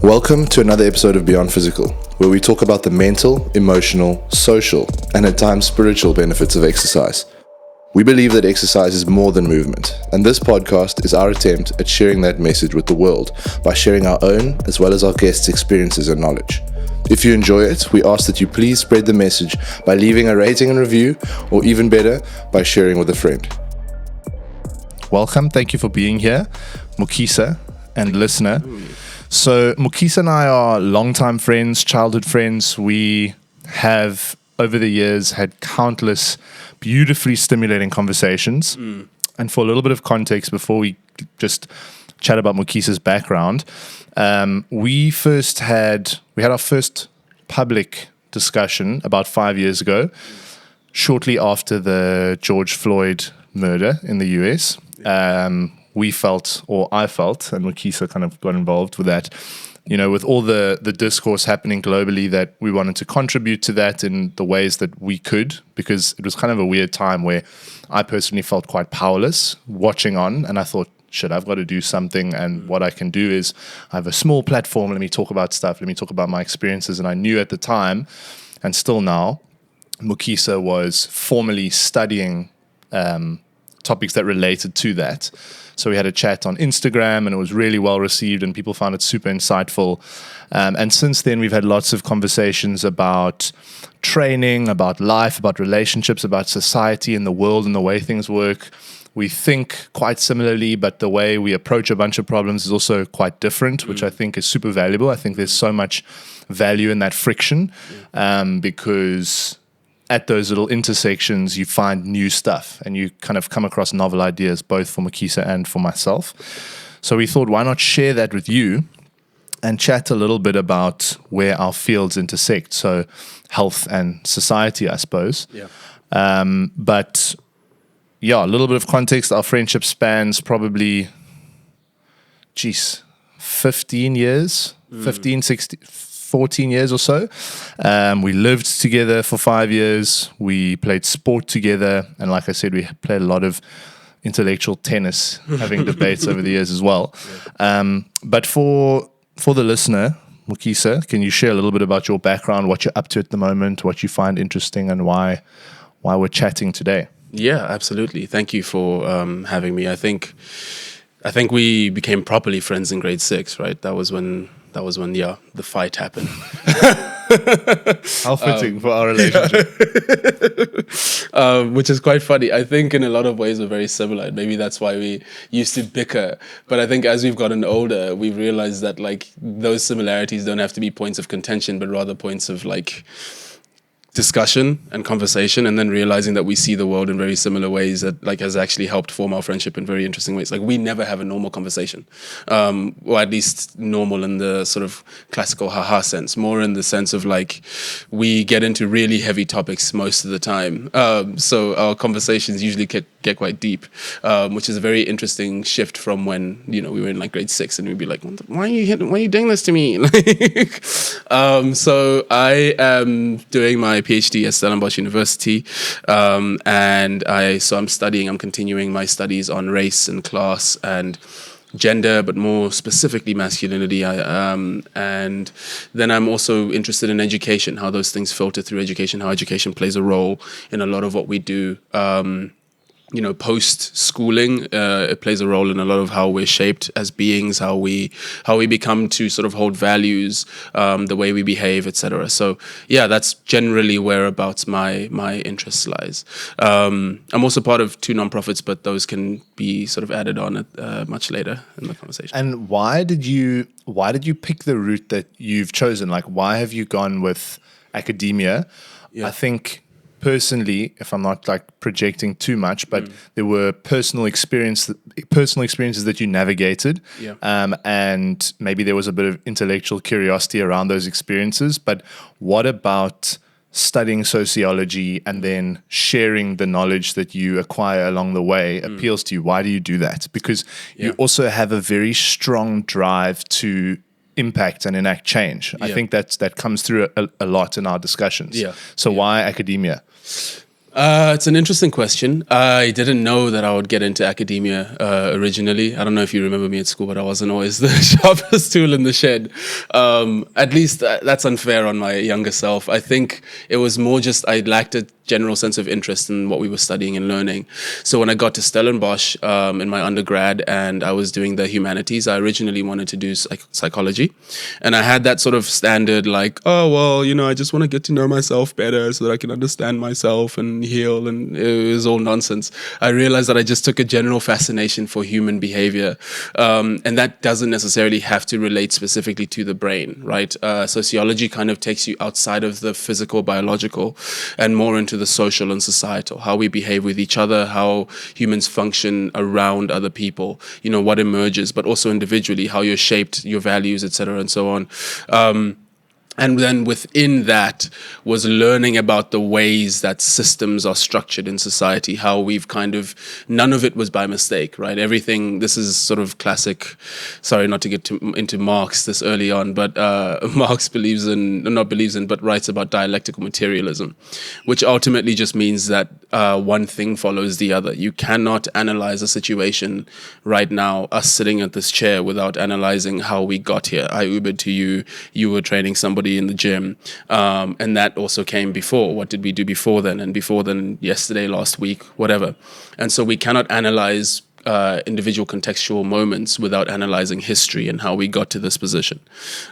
Welcome to another episode of Beyond Physical, where we talk about the mental, emotional, social, and at times spiritual benefits of exercise. We believe that exercise is more than movement, and this podcast is our attempt at sharing that message with the world by sharing our own as well as our guests' experiences and knowledge. If you enjoy it, we ask that you please spread the message by leaving a rating and review, or even better, by sharing with a friend. Welcome, thank you for being here, Mukisa and listener. So Mukisa and I are longtime friends, childhood friends. We have, over the years, had countless beautifully stimulating conversations. And for a little bit of context, before we just chat about Mukisa's background, we had our first public discussion about 5 years ago, shortly after the George Floyd murder in the US. I felt, and Mukisa kind of got involved with that, you know, with all the discourse happening globally, that we wanted to contribute to that in the ways that we could, because it was kind of a weird time where I personally felt quite powerless watching on, and I thought, shit, I've got to do something, and what I can do is I have a small platform, let me talk about stuff, let me talk about my experiences. And I knew at the time, and still now, Mukisa was formally studying topics that related to that. So we had a chat on Instagram, and it was really well received, and people found it super insightful. And since then, we've had lots of conversations about training, about life, about relationships, about society and the world and the way things work. We think quite similarly, but the way we approach a bunch of problems is also quite different, which I think is super valuable. I think there's so much value in that friction, because at those little intersections, you find new stuff and you kind of come across novel ideas, both for Mukisa and for myself. So we thought, why not share that with you and chat a little bit about where our fields intersect. So health and society, I suppose. But yeah, a little bit of context. Our friendship spans probably, 15 years, 14 years or so. We lived together for 5 years. We played sport together. And like I said, we played a lot of intellectual tennis, having debates over the years as well. But for the listener, Mukisa, can you share a little bit about your background, what you're up to at the moment, what you find interesting, and why we're chatting today? Yeah, absolutely. Thank you for having me. I think we became properly friends in grade 6, right? That was when the fight happened. How fitting for our relationship. Which is quite funny. I think in a lot of ways we're very similar. And maybe that's why we used to bicker. But I think as we've gotten older, we've realized that like those similarities don't have to be points of contention, but rather points of like discussion and conversation, and then realizing that we see the world in very similar ways that like has actually helped form our friendship in very interesting ways. Like we never have a normal conversation, or at least normal in the sort of classical haha sense, more in the sense of like we get into really heavy topics most of the time. So our conversations usually get quite deep, which is a very interesting shift from when, you know, we were in like grade 6 and we'd be like, why are you doing this to me? So I am doing my PhD at Stellenbosch University, and I'm continuing my studies on race and class and gender, but more specifically masculinity. And then I'm also interested in education, how those things filter through education, how education plays a role in a lot of what we do. You know, post-schooling, it plays a role in a lot of how we're shaped as beings, how we become to sort of hold values, the way we behave, etc. So yeah, that's generally whereabouts my interest lies. I'm also part of 2 nonprofits, but those can be sort of added on at, much later in the conversation. And why did you pick the route that you've chosen? Like, why have you gone with academia? Yeah. I think personally, if I'm not like projecting too much, but there were personal experiences that you navigated, and maybe there was a bit of intellectual curiosity around those experiences. But what about studying sociology and then sharing the knowledge that you acquire along the way appeals to you? Why do you do that? Because you also have a very strong drive to impact and enact change. I think that comes through a lot in our discussions. So why academia? It's an interesting question. I didn't know that I would get into academia originally. I don't know if you remember me at school, but I wasn't always the sharpest tool in the shed. At least that's unfair on my younger self. I think it was more just I lacked a general sense of interest in what we were studying and learning. So when I got to Stellenbosch in my undergrad and I was doing the humanities, I originally wanted to do psychology. And I had that sort of standard like, oh, well, I just want to get to know myself better so that I can understand myself and heal. And it was all nonsense. I realized that I just took a general fascination for human behavior. And that doesn't necessarily have to relate specifically to the brain, right? Sociology kind of takes you outside of the physical, biological, and more into the social and societal, how we behave with each other, how humans function around other people, what emerges, but also individually, how you're shaped, your values, etc., and so on. And then within that was learning about the ways that systems are structured in society, how we've none of it was by mistake, right? Everything, this is sort of classic, sorry not to get into Marx this early on, but Marx but writes about dialectical materialism, which ultimately just means that one thing follows the other. You cannot analyze a situation right now, us sitting at this chair, without analyzing how we got here. I Ubered to you, you were training somebody in the gym, and that also came before. What did we do before then, and before then, yesterday, last week, whatever. And so we cannot analyze individual contextual moments without analyzing history and how we got to this position.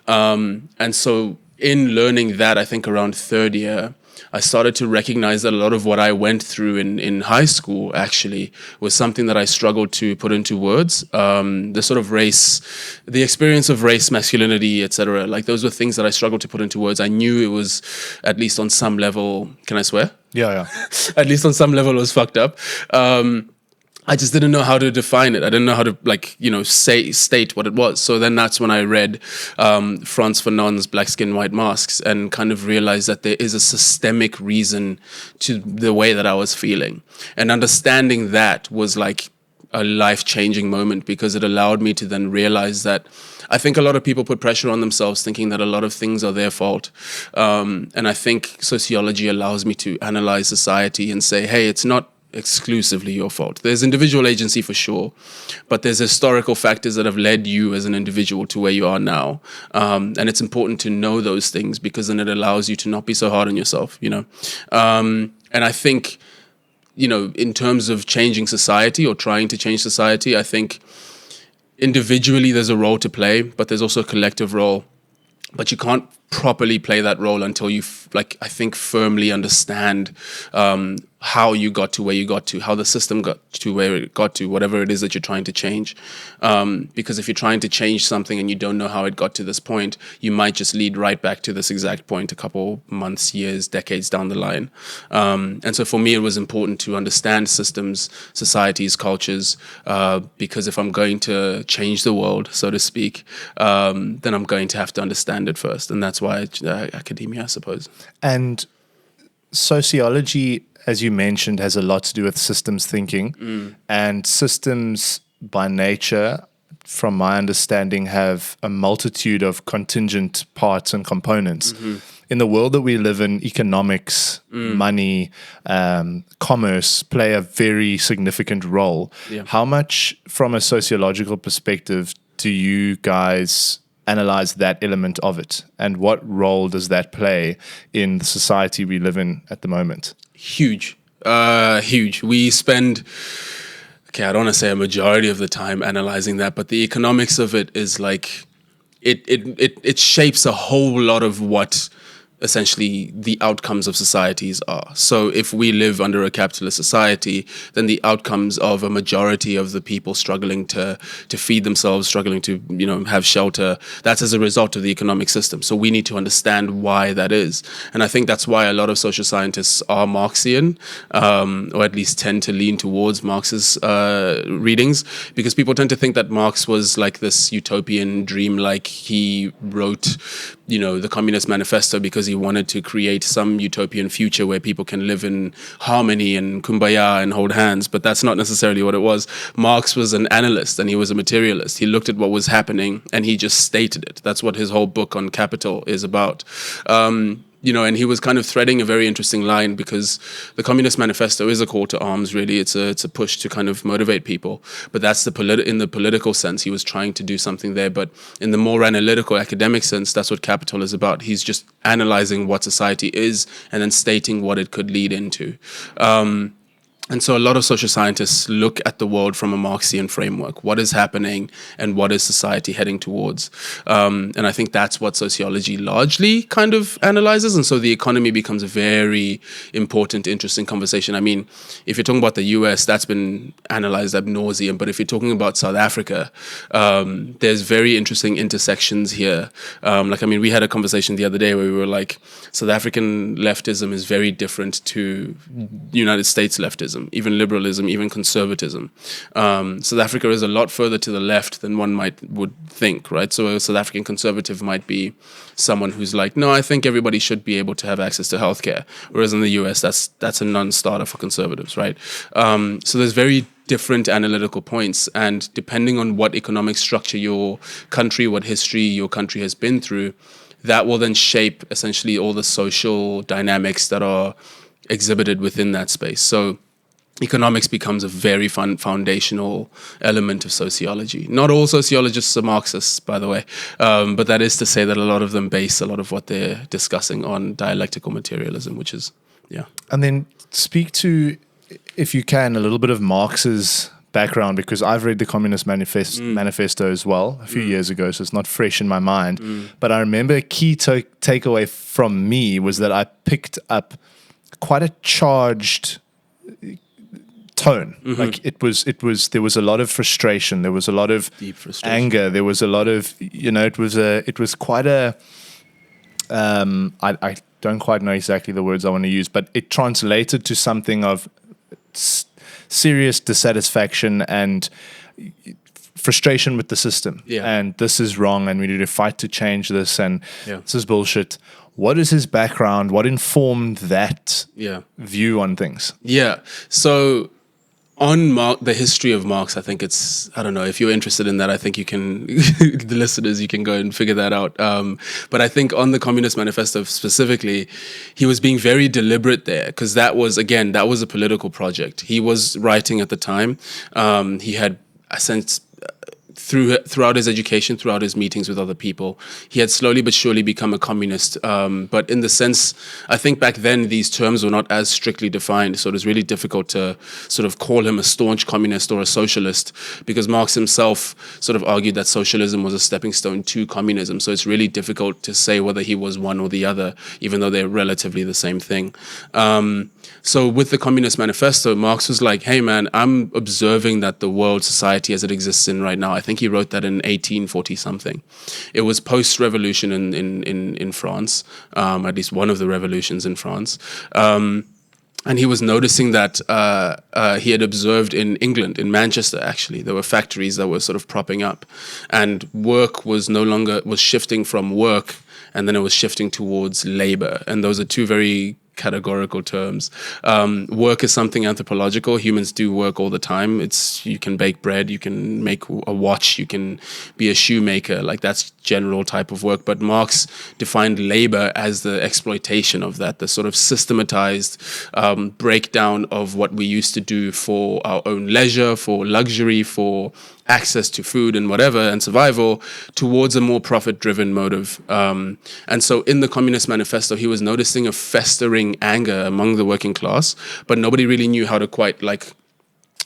And so in learning that, I think around third year, I started to recognize that a lot of what I went through in high school actually was something that I struggled to put into words. The sort of the experience of race, masculinity, etc. Like those were things that I struggled to put into words. I knew it was, at least on some level, can I swear? Yeah. At least on some level it was fucked up. I just didn't know how to define it. I didn't know how to state what it was. So then that's when I read Frantz Fanon's Black Skin, White Masks and kind of realized that there is a systemic reason to the way that I was feeling. And understanding that was like a life-changing moment because it allowed me to then realize that I think a lot of people put pressure on themselves thinking that a lot of things are their fault. And I think sociology allows me to analyze society and say, hey, it's not exclusively your fault. There's individual agency for sure, but there's historical factors that have led you as an individual to where you are now. And it's important to know those things because then it allows you to not be so hard on yourself, And I think, in terms of changing society or trying to change society, I think individually there's a role to play, but there's also a collective role. But you can't properly play that role until you, I think, firmly understand how you got to where you got to, how the system got to where it got to, whatever it is that you're trying to change. Because if you're trying to change something and you don't know how it got to this point, you might just lead right back to this exact point a couple months, years, decades down the line. And so for me, it was important to understand systems, societies, cultures, because if I'm going to change the world, so to speak, then I'm going to have to understand it first. And that's why academia, I suppose. And sociology, as you mentioned, has a lot to do with systems thinking. And systems, by nature, from my understanding, have a multitude of contingent parts and components. In the world that we live in, economics, money, commerce play a very significant role. Yeah. How much, from a sociological perspective, do you guys analyze that element of it? And what role does that play in the society we live in at the moment? Huge. We spend, I don't want to say a majority of the time analyzing that, but the economics of it is like, it shapes a whole lot of what essentially the outcomes of societies are. So if we live under a capitalist society, then the outcomes of a majority of the people struggling to feed themselves, struggling to have shelter, that's as a result of the economic system. So we need to understand why that is. And I think that's why a lot of social scientists are Marxian, or at least tend to lean towards Marx's readings, because people tend to think that Marx was like this utopian dream, like he wrote the Communist Manifesto because he wanted to create some utopian future where people can live in harmony and kumbaya and hold hands. But that's not necessarily what it was. Marx was an analyst and he was a materialist. He looked at what was happening and he just stated it. That's what his whole book on Capital is about. and he was kind of threading a very interesting line, because the Communist Manifesto is a call to arms, really. It's a push to kind of motivate people. But that's in the political sense, he was trying to do something there. But in the more analytical, academic sense, that's what Capital is about. He's just analyzing what society is and then stating what it could lead into. And so a lot of social scientists look at the world from a Marxian framework. What is happening and what is society heading towards? And I think that's what sociology largely kind of analyzes. And so the economy becomes a very important, interesting conversation. I mean, if you're talking about the US, that's been analyzed ad nauseum. But if you're talking about South Africa, there's very interesting intersections here. We had a conversation the other day where we were like, South African leftism is very different to United States leftism, even liberalism, even conservatism. South Africa is a lot further to the left than one would think, right? So a South African conservative might be someone who's like, no, I think everybody should be able to have access to healthcare. Whereas in the US, that's a non-starter for conservatives, right? So there's very different analytical points, and depending on what economic structure your country, what history your country has been through, that will then shape essentially all the social dynamics that are exhibited within that space. So economics becomes a very foundational element of sociology. Not all sociologists are Marxists, by the way, but that is to say that a lot of them base a lot of what they're discussing on dialectical materialism, which is, yeah. And then speak to, if you can, a little bit of Marx's background, because I've read the Communist Manifesto as well a few years ago, so it's not fresh in my mind. But I remember a key takeaway from me was that I picked up quite a charged tone. Like it was there was a lot of frustration, there was a lot of deep frustration, anger, there was a lot of, it was quite a I don't quite know exactly the words I want to use, but it translated to something of serious dissatisfaction and frustration with the system. And this is wrong, and we need to fight to change this, and this is bullshit. What is his background? What informed that view on things? So on the history of Marx, I think I don't know, if you're interested in that, I think you can, the listeners, you can go and figure that out. But I think on the Communist Manifesto specifically, he was being very deliberate there, because that was a political project. He was writing at the time. He had a sense, throughout his education, throughout his meetings with other people, he had slowly but surely become a communist. But in the sense, I think back then these terms were not as strictly defined, so it was really difficult to sort of call him a staunch communist or a socialist, because Marx himself sort of argued that socialism was a stepping stone to communism. So it's really difficult to say whether he was one or the other, even though they're relatively the same thing. So with the Communist Manifesto, Marx was like, hey man, I'm observing that the world society as it exists in right now, I think he wrote that in 1840 something. It was post-revolution in France, at least one of the revolutions in France. And he was noticing that he had observed in England, in Manchester actually, there were factories that were sort of propping up, and work was shifting from work, and then it was shifting towards labor. And those are two very categorical terms. Work is something anthropological. Humans do work all the time. You can bake bread, you can make a watch, you can be a shoemaker. Like that's general type of work. But Marx defined labor as the exploitation of that, the sort of systematized breakdown of what we used to do for our own leisure, for luxury, for access to food and whatever and survival, towards a more profit-driven motive. And so in the Communist Manifesto, he was noticing a festering anger among the working class, but nobody really knew how to quite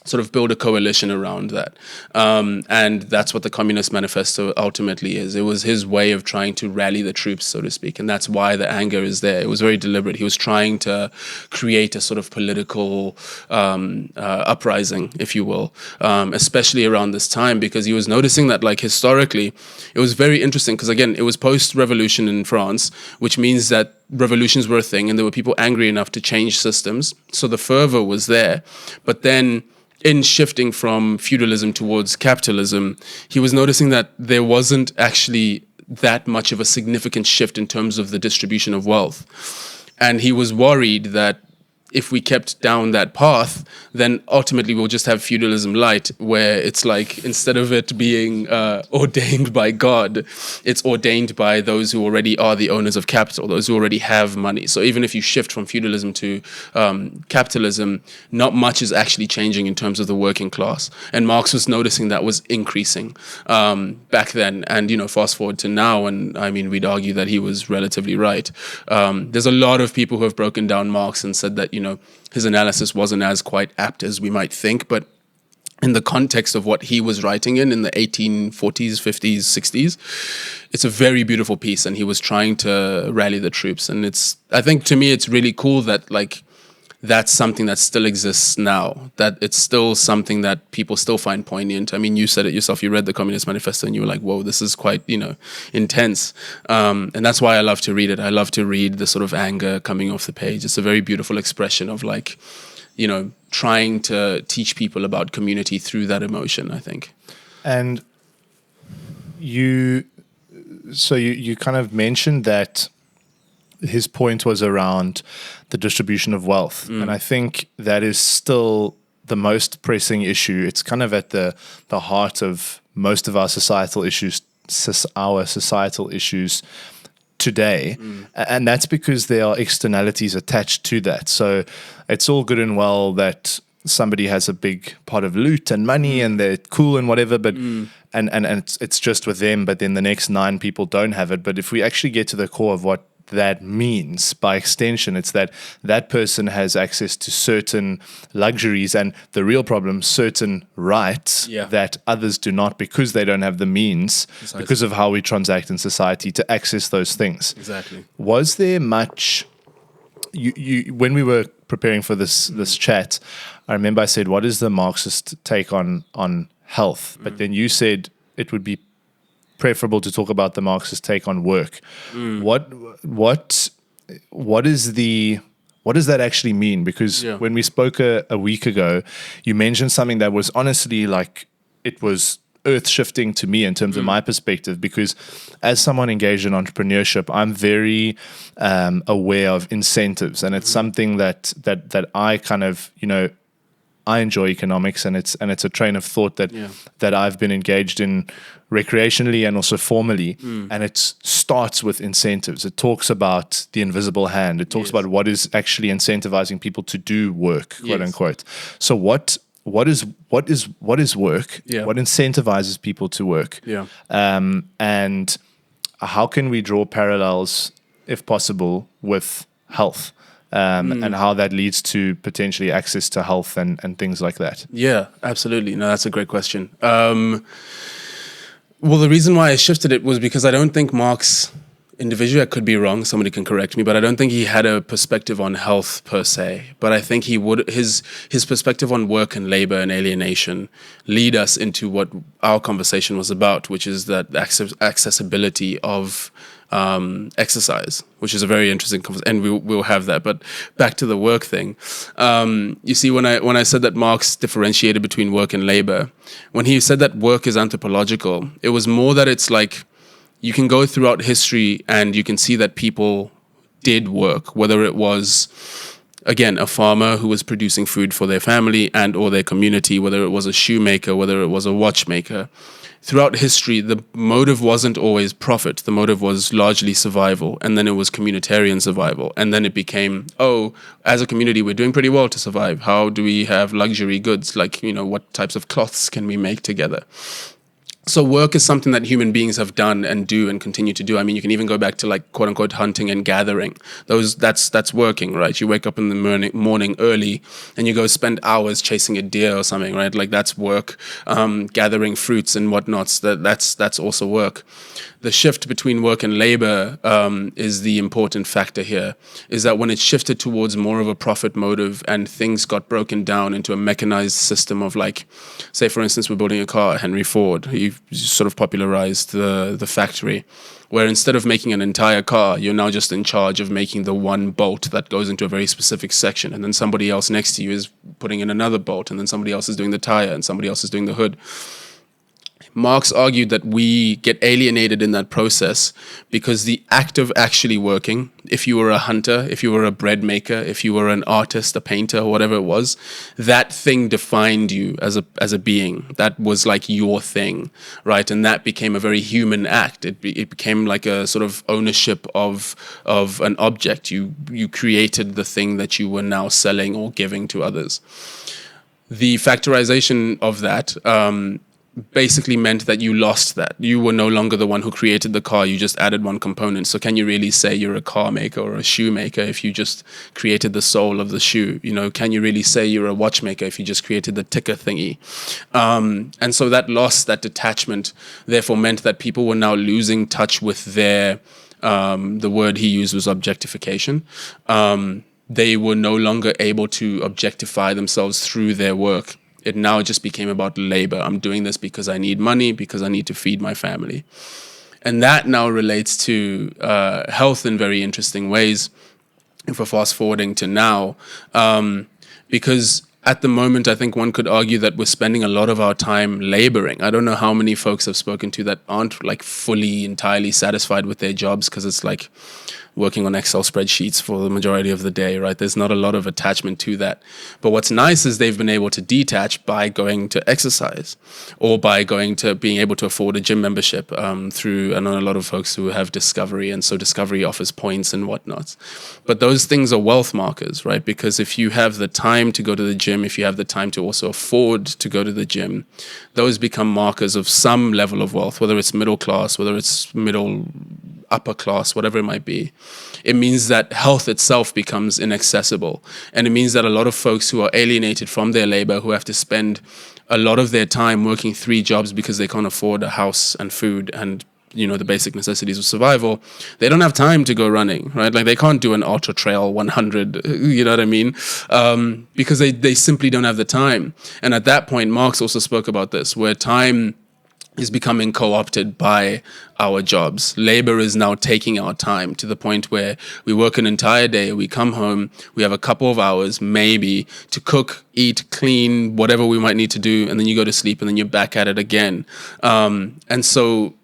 sort of build a coalition around that. And that's what the Communist Manifesto ultimately is. It was his way of trying to rally the troops, so to speak. And that's why the anger is there. It was very deliberate. He was trying to create a sort of political uprising, if you will, especially around this time, because he was noticing that historically, it was very interesting because, again, it was post-revolution in France, which means that revolutions were a thing and there were people angry enough to change systems. So the fervor was there. But then in shifting from feudalism towards capitalism, he was noticing that there wasn't actually that much of a significant shift in terms of the distribution of wealth. And he was worried that if we kept down that path, then ultimately we'll just have feudalism light, where it's like, instead of it being ordained by God, it's ordained by those who already are the owners of capital, those who already have money. So even if you shift from feudalism to capitalism, not much is actually changing in terms of the working class. And Marx was noticing that was increasing back then. And, fast forward to now, and I mean, we'd argue that he was relatively right. There's a lot of people who have broken down Marx and said that, his analysis wasn't as quite apt as we might think, but in the context of what he was writing in the 1840s, 50s, 60s, it's a very beautiful piece, and he was trying to rally the troops. And I think to me, it's really cool that that's something that still exists now, that it's still something that people still find poignant. I mean, you said it yourself, you read the Communist Manifesto and you were like, whoa, this is quite, intense. And that's why I love to read it. I love to read the sort of anger coming off the page. It's a very beautiful expression of trying to teach people about community through that emotion, I think. And you kind of mentioned that his point was around the distribution of wealth. And I think that is still the most pressing issue. It's kind of at the heart of most of our societal issues today. And that's because there are externalities attached to that. So it's all good and well that somebody has a big pot of loot and money and they're cool and whatever, but and it's just with them, but then the next 9 people don't have it. But if we actually get to the core of what that means, by extension, it's that person has access to certain luxuries and, the real problem, certain rights that others do not, because they don't have the means, because of how we transact in society, to access those things. Exactly. Was there much, you when we were preparing for this chat, I remember I said, what is the Marxist take on health? But then you said it would be preferable to talk about the Marxist take on work. What does that actually mean? Because when we spoke a week ago, you mentioned something that was honestly it was earth-shifting to me in terms of my perspective, because as someone engaged in entrepreneurship, I'm very aware of incentives, and it's something that I kind of, I enjoy economics, and it's a train of thought that I've been engaged in recreationally and also formally. And it starts with incentives. It talks about the invisible hand. It talks about what is actually incentivizing people to do work, quote unquote. So what is work? What incentivizes people to work? And how can we draw parallels, if possible, with health? And how that leads to potentially access to health and things like that. Yeah, absolutely. No, that's a great question. Well, the reason why I shifted it was because I don't think Marx individually, I could be wrong, somebody can correct me, but I don't think he had a perspective on health per se. But I think he would, his perspective on work and labor and alienation lead us into what our conversation was about, which is that accessibility of exercise, which is a very interesting conversation, and we'll have that. But back to the work thing, you see, when I said that Marx differentiated between work and labor, when he said that work is anthropological, it was more that it's like you can go throughout history and you can see that people did work, whether it was, again, a farmer who was producing food for their family and or their community, whether it was a shoemaker, whether it was a watchmaker. Throughout history, the motive wasn't always profit. The motive was largely survival, and then it was communitarian survival. And then it became, as a community, we're doing pretty well to survive. How do we have luxury goods? Like, what types of cloths can we make together? So work is something that human beings have done and do and continue to do. I mean, you can even go back to quote unquote hunting and gathering. That's working, right? You wake up in the morning early and you go spend hours chasing a deer or something, right? That's work. Gathering fruits and whatnots. That's also work. The shift between work and labor is the important factor here. Is that when it shifted towards more of a profit motive and things got broken down into a mechanized system of say for instance, we're building a car, Henry Ford. He sort of popularized the factory, where instead of making an entire car, you're now just in charge of making the one bolt that goes into a very specific section, and then somebody else next to you is putting in another bolt, and then somebody else is doing the tire, and somebody else is doing the hood. Marx argued that we get alienated in that process because the act of actually working, if you were a hunter, if you were a bread maker, if you were an artist, a painter, or whatever it was, that thing defined you as a being. That was like your thing, right? And that became a very human act. It became like a sort of ownership of an object. You created the thing that you were now selling or giving to others. The factorization of that basically meant that you lost that. You were no longer the one who created the car, you just added one component. So can you really say you're a car maker or a shoe maker if you just created the sole of the shoe? You know, can you really say you're a watchmaker if you just created the ticker thingy? And so that loss, that detachment, therefore meant that people were now losing touch with their, the word he used was objectification. They were no longer able to objectify themselves through their work. It now just became about labor. I'm doing this because I need money, because I need to feed my family. And that now relates to health in very interesting ways, if we're fast forwarding to now. Because at the moment, I think one could argue that we're spending a lot of our time laboring. I don't know how many folks I've spoken to that aren't like fully, entirely satisfied with their jobs because it's like working on Excel spreadsheets for the majority of the day, right? There's not a lot of attachment to that. But what's nice is they've been able to detach by going to exercise or by being able to afford a gym membership through, I know a lot of folks who have Discovery, and so Discovery offers points and whatnot. But those things are wealth markers, right? Because if you have the time to go to the gym, if you have the time to also afford to go to the gym, those become markers of some level of wealth, whether it's middle class, whether it's upper class, whatever it might be. It means that health itself becomes inaccessible. And it means that a lot of folks who are alienated from their labor, who have to spend a lot of their time working 3 jobs because they can't afford a house and food and, you know, the basic necessities of survival, they don't have time to go running, right? Like they can't do an ultra trail 100, you know what I mean? Because they simply don't have the time. And at that point, Marx also spoke about this, where time is becoming co-opted by our jobs. Labor is now taking our time to the point where we work an entire day, we come home, we have a couple of hours maybe to cook, eat, clean, whatever we might need to do, and then you go to sleep and then you're back at it again. And so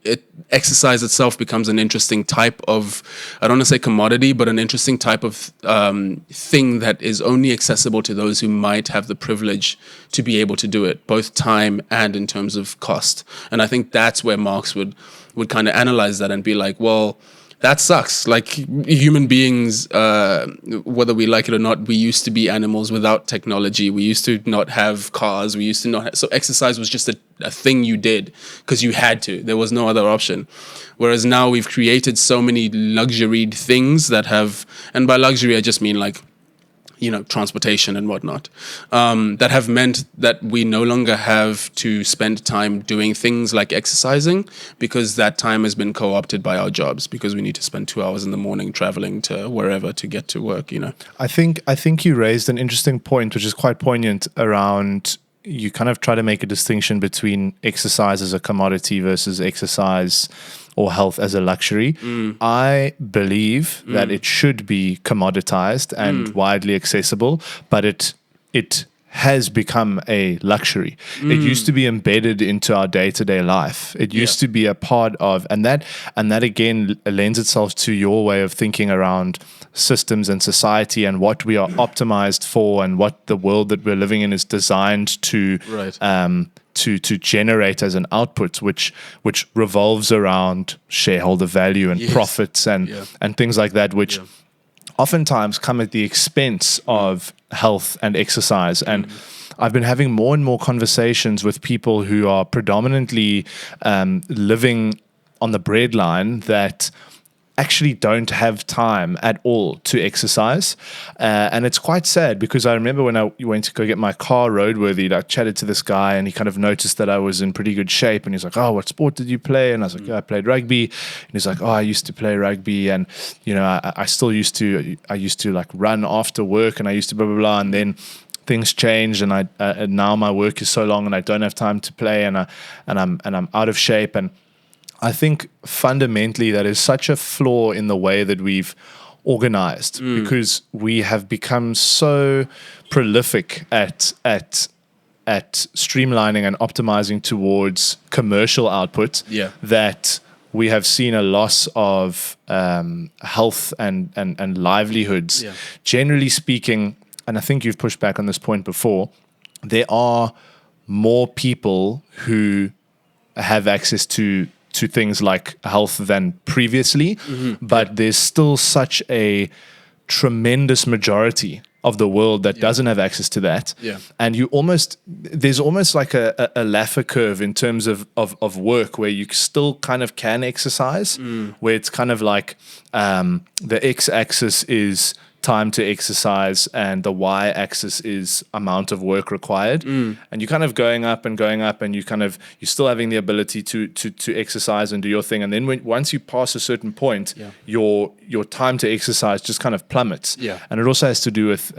exercise itself becomes an interesting type of, I don't want to say commodity, but an interesting type of thing that is only accessible to those who might have the privilege to be able to do it, both time and in terms of cost. And I think that's where Marx would kind of analyze that and be like, well, that sucks. Like human beings, whether we like it or not, we used to be animals without technology. We used to not have cars. We used to not have, so exercise was just a thing you did because you had to. There was no other option. Whereas now we've created so many luxuried things that have, and by luxury I just mean like, you know, transportation and whatnot, that have meant that we no longer have to spend time doing things like exercising because that time has been co-opted by our jobs because we need to spend 2 hours in the morning traveling to wherever to get to work, you know. I think you raised an interesting point, which is quite poignant around, you kind of try to make a distinction between exercise as a commodity versus exercise or health as a luxury. I believe that it should be commoditized and widely accessible, but it has become a luxury. It used to be embedded into our day-to-day life. It used to be a part of, and that again lends itself to your way of thinking around systems and society and what we are optimized for and what the world that we're living in is designed to to generate as an output, which revolves around shareholder value and profits and things like that, which oftentimes come at the expense of health and exercise. And I've been having more and more conversations with people who are predominantly living on the breadline that actually don't have time at all to exercise. And it's quite sad because I remember when I went to go get my car roadworthy, I chatted to this guy and he kind of noticed that I was in pretty good shape. And he's like, oh, what sport did you play? And I was like, I played rugby. And he's like, oh, I used to play rugby. And, you know, I still used to like run after work and I used to blah, blah, blah. And then things changed and now my work is so long and I don't have time to play and I'm out of shape. And I think fundamentally that is such a flaw in the way that we've organized because we have become so prolific at at streamlining and optimizing towards commercial output, Yeah. that we have seen a loss of health and livelihoods. Yeah. Generally speaking, and I think you've pushed back on this point before, there are more people who have access to things like health than previously, but there's still such a tremendous majority of the world that doesn't have access to that. Yeah. And there's almost like a Laffer curve in terms of work where you still kind of can exercise, where it's kind of like the x-axis is time to exercise and the y-axis is amount of work required, and you're kind of going up and you're still having the ability to exercise and do your thing, and then once you pass a certain point, your time to exercise just kind of plummets. And it also has to do with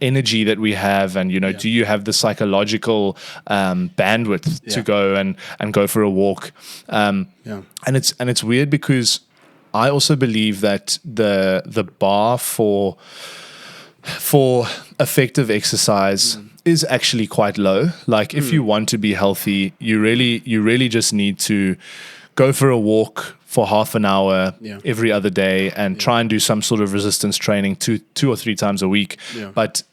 energy that we have, and do you have the psychological bandwidth to go and go for a walk, and it's weird because I also believe that the bar for effective exercise is actually quite low. Like if you want to be healthy, you really just need to go for a walk for half an hour every other day and try and do some sort of resistance training two or three times a week. But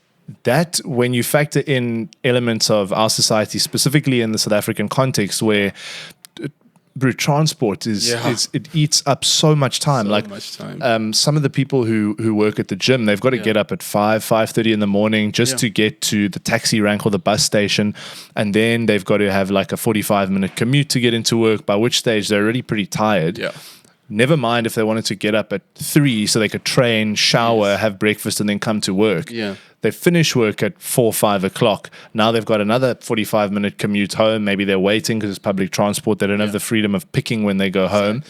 that, when you factor in elements of our society, specifically in the South African context, where transport it eats up so much time. Some of the people who work at the gym, they've got to get up at 5:30 in the morning just to get to the taxi rank or the bus station, and then they've got to have like a 45-minute commute to get into work, by which stage they're already pretty tired. Never mind if they wanted to get up at 3 so they could train, shower, have breakfast, and then come to work. They finish work at 4, 5 o'clock. Now they've got another 45-minute commute home. Maybe they're waiting because it's public transport. They don't have the freedom of picking when they go home.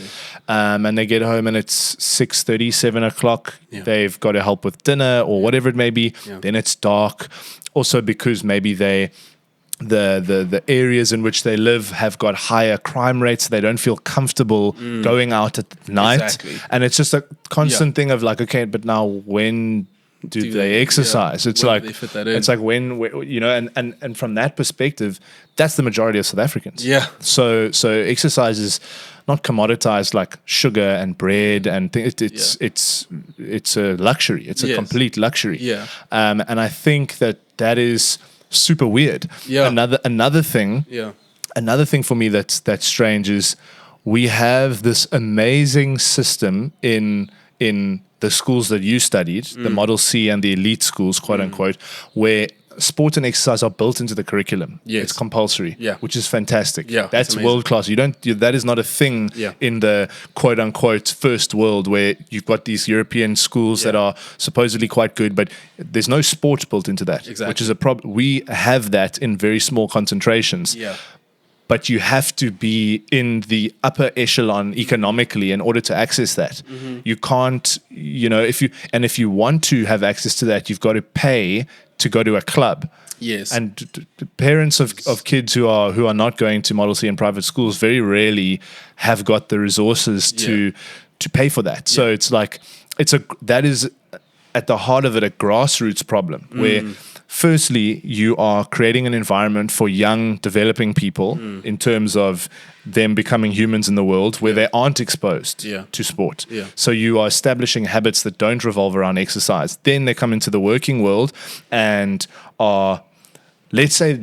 And they get home and it's 6:30, 7 o'clock. They've got to help with dinner or whatever it may be. Then it's dark. Also because maybe the areas in which they live have got higher crime rates. They don't feel comfortable going out at night. And it's just a constant thing of like, okay, but now when do they exercise? It's like and from that perspective, that's the majority of South Africans. So exercise is not commoditized like sugar and bread and it's a luxury. It's a complete luxury. And I think that is super weird. Another thing for me that's strange is we have this amazing system in the schools that you studied, the Model C and the elite schools, quote unquote, where sport and exercise are built into the curriculum. It's compulsory, which is fantastic. That's world class. That is not a thing in the quote unquote first world where you've got these European schools that are supposedly quite good, but there's no sport built into that, which is a problem. We have that in very small concentrations. But you have to be in the upper echelon economically in order to access that. You can't, if you want to have access to that, you've got to pay to go to a club. And parents of kids who are not going to Model C and private schools very rarely have got the resources to pay for that. So it's like that is at the heart of it a grassroots problem where firstly, you are creating an environment for young, developing people in terms of them becoming humans in the world where they aren't exposed to sport. So you are establishing habits that don't revolve around exercise. Then they come into the working world and are, let's say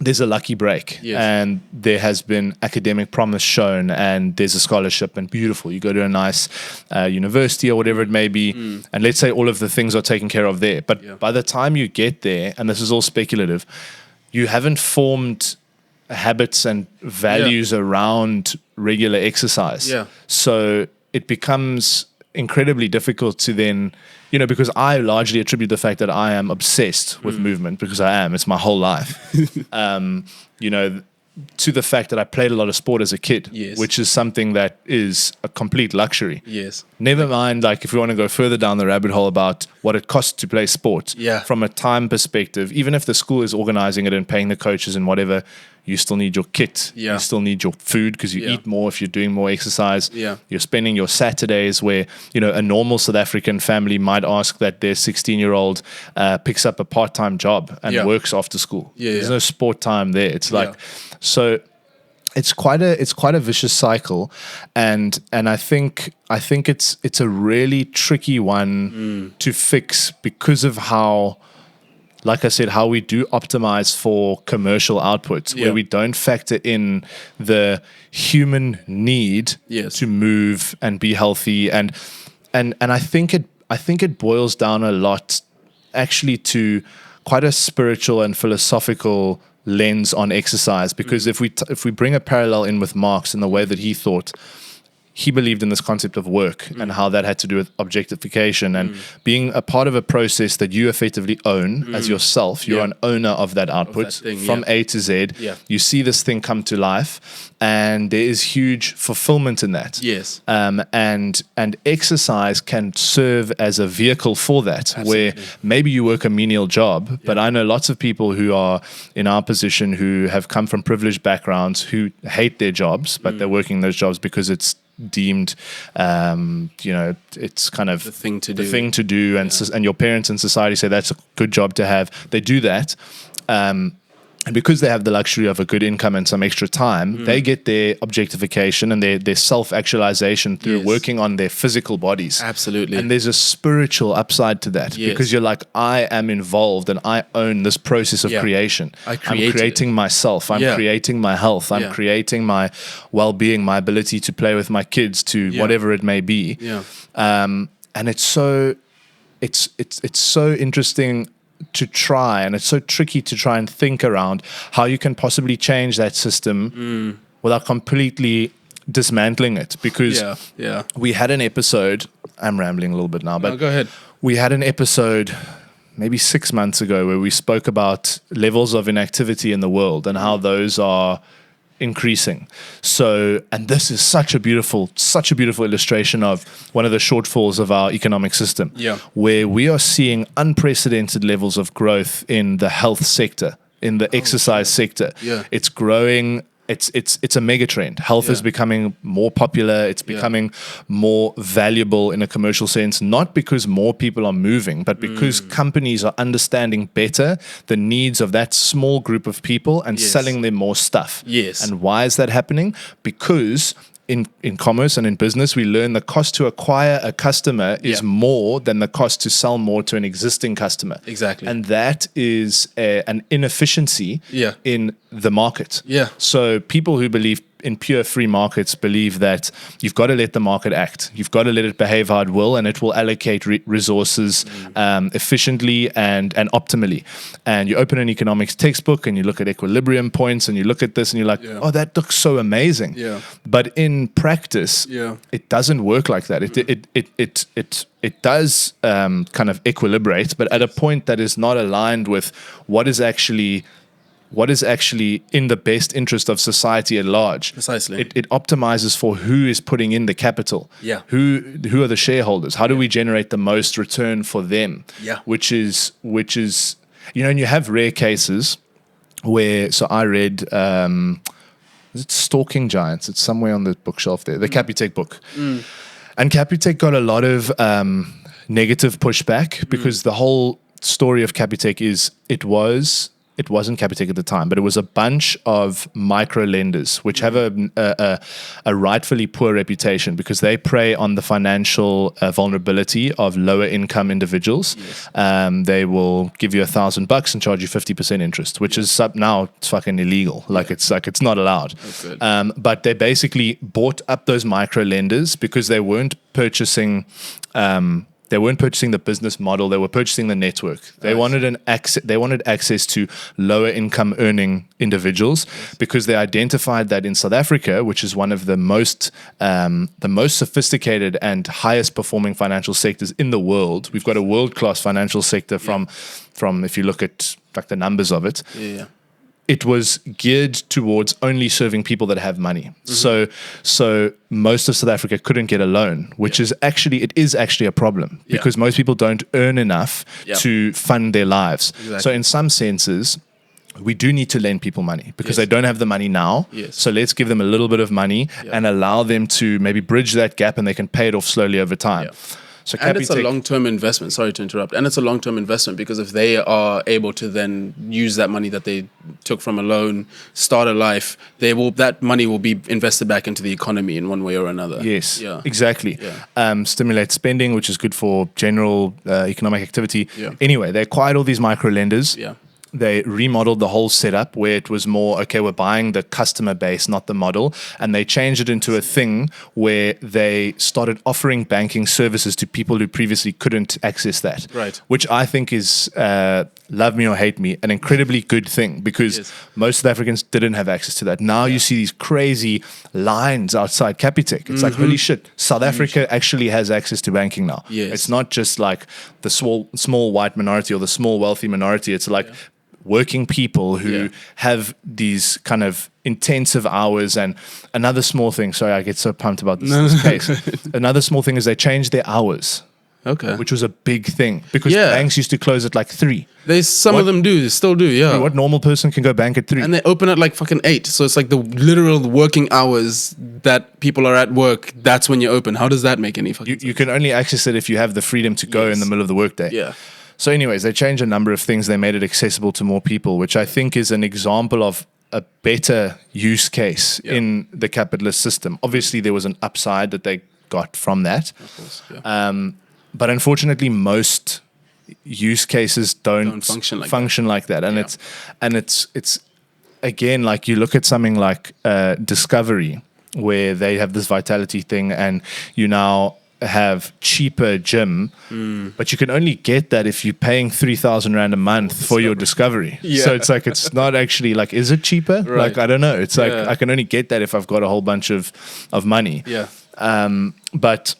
there's a lucky break and there has been academic promise shown and there's a scholarship and beautiful. You go to a nice university or whatever it may be, and let's say all of the things are taken care of there. But by the time you get there, and this is all speculative, you haven't formed habits and values around regular exercise. So it becomes incredibly difficult to then, because I largely attribute the fact that I am obsessed with movement, because I am, it's my whole life, to the fact that I played a lot of sport as a kid, which is something that is a complete luxury. Never mind, like if we want to go further down the rabbit hole about what it costs to play sport, from a time perspective, even if the school is organizing it and paying the coaches and whatever, you still need your kit. Yeah. You still need your food because you eat more if you're doing more exercise. Yeah. You're spending your Saturdays where, a normal South African family might ask that their 16-year-old picks up a part-time job and works after school. There's no sport time there. It's like, so it's quite a vicious cycle. And I think it's a really tricky one to fix because of how, like I said, how we do optimize for commercial outputs, where we don't factor in the human need to move and be healthy. And I think it boils down a lot actually to quite a spiritual and philosophical lens on exercise. Because if we bring a parallel in with Marx and the way that he thought, he believed in this concept of work and how that had to do with objectification and being a part of a process that you effectively own as yourself. You're an owner of that output from A to Z. Yeah. You see this thing come to life, and there is huge fulfillment in that. Yes. And exercise can serve as a vehicle for that, where maybe you work a menial job, but I know lots of people who are in our position who have come from privileged backgrounds who hate their jobs, but they're working those jobs because it's deemed, it's kind of The thing to do. And your parents in society say that's a good job to have. They do that. And because they have the luxury of a good income and some extra time, they get their objectification and their self-actualization through working on their physical bodies. Absolutely. And there's a spiritual upside to that because you're like, I am involved and I own this process of creation. I'm creating myself. I'm creating my health. I'm creating my well-being, my ability to play with my kids, to whatever it may be. Yeah. And it's so interesting to try, and it's so tricky to try and think around how you can possibly change that system without completely dismantling it. Because we had an episode, I'm rambling a little bit now, but go ahead. We had an episode maybe 6 months ago where we spoke about levels of inactivity in the world and how those are increasing. So, and this is such a beautiful illustration of one of the shortfalls of our economic system, where we are seeing unprecedented levels of growth in the health sector, in the exercise sector. It's growing. It's a mega trend. Health is becoming more popular. It's becoming more valuable in a commercial sense, not because more people are moving, but because companies are understanding better the needs of that small group of people and selling them more stuff. Yes. And why is that happening? Because in commerce and in business, we learn the cost to acquire a customer is more than the cost to sell more to an existing customer. Exactly. And that is an inefficiency in the market. So people who believe in pure free markets believe that you've got to let the market act. You've got to let it behave how it will, and it will allocate resources efficiently and optimally. And you open an economics textbook and you look at equilibrium points and you look at this and you're like, oh, that looks so amazing. But in practice, it doesn't work like that. It does kind of equilibrate, but at a point that is not aligned with what is actually in the best interest of society at large. Precisely. It optimizes for who is putting in the capital. Who are the shareholders? How do we generate the most return for them? Which is and you have rare cases where, so I read, is it Stalking Giants? It's somewhere on the bookshelf there, the Capitec book. And Capitec got a lot of negative pushback because the whole story of Capitec is it wasn't Capitec at the time, but it was a bunch of micro lenders which have a rightfully poor reputation because they prey on the financial vulnerability of lower income individuals. They will give you $1,000 and charge you 50% interest, which is now it's fucking illegal. It's not allowed. But they basically bought up those micro lenders because they weren't purchasing. They weren't purchasing the business model; they were purchasing the network. They wanted access to lower income earning individuals because they identified that in South Africa, which is one of the most sophisticated and highest performing financial sectors in the world. We've got a world-class financial sector from if you look at like the numbers of it. It was geared towards only serving people that have money. So most of South Africa couldn't get a loan, which is actually a problem because most people don't earn enough to fund their lives. So in some senses, we do need to lend people money because Yes. they don't have the money now. Yes. So let's give them a little bit of money and allow them to maybe bridge that gap, and they can pay it off slowly over time. Yeah. So And it's a Capitec- long-term investment. Sorry to interrupt. And it's a long-term investment because if they are able to then use that money that they took from a loan, start a life, that money will be invested back into the economy in one way or another. Yes, Yeah. exactly. Stimulate spending, which is good for general economic activity. Yeah. Anyway, they acquired all these micro lenders. Yeah. They remodeled the whole setup where it was more, okay, we're buying the customer base, not the model. And they changed it into a thing where they started offering banking services to people who previously couldn't access that. Right. Which I think is, love me or hate me, an incredibly good thing because Yes. most South Africans didn't have access to that. Now you see these crazy lines outside Capitec. It's like, holy shit, South Africa actually has access to banking now. Yes. It's not just like the small white minority or the small wealthy minority. It's like working people who have these kind of intensive hours. And another small thing, sorry, I get so pumped about this case. Another small thing is they changed their hours, Okay. which was a big thing because Yeah. banks used to close at like 3. Some of them do, they still do, yeah. What normal person can go bank at 3? And they open at like fucking 8. So it's like the literal working hours that people are at work. That's when you open. How does that make any fucking sense? You can only access it if you have the freedom to go in the middle of the workday. Yeah. So anyways, they changed a number of things. They made it accessible to more people, which I think is an example of a better use case in the capitalist system. Obviously, there was an upside that they got from that. Of course, yeah. But unfortunately, most use cases don't function like that. And it's again, like you look at something like Discovery, where they have this vitality thing, and you now have cheaper gym, but you can only get that if you're paying 3,000 Rand a month for your Discovery. Yeah. So it's like, it's not actually like, is it cheaper? Right. Like, I don't know. It's like, Yeah. I can only get that if I've got a whole bunch of money. Yeah. But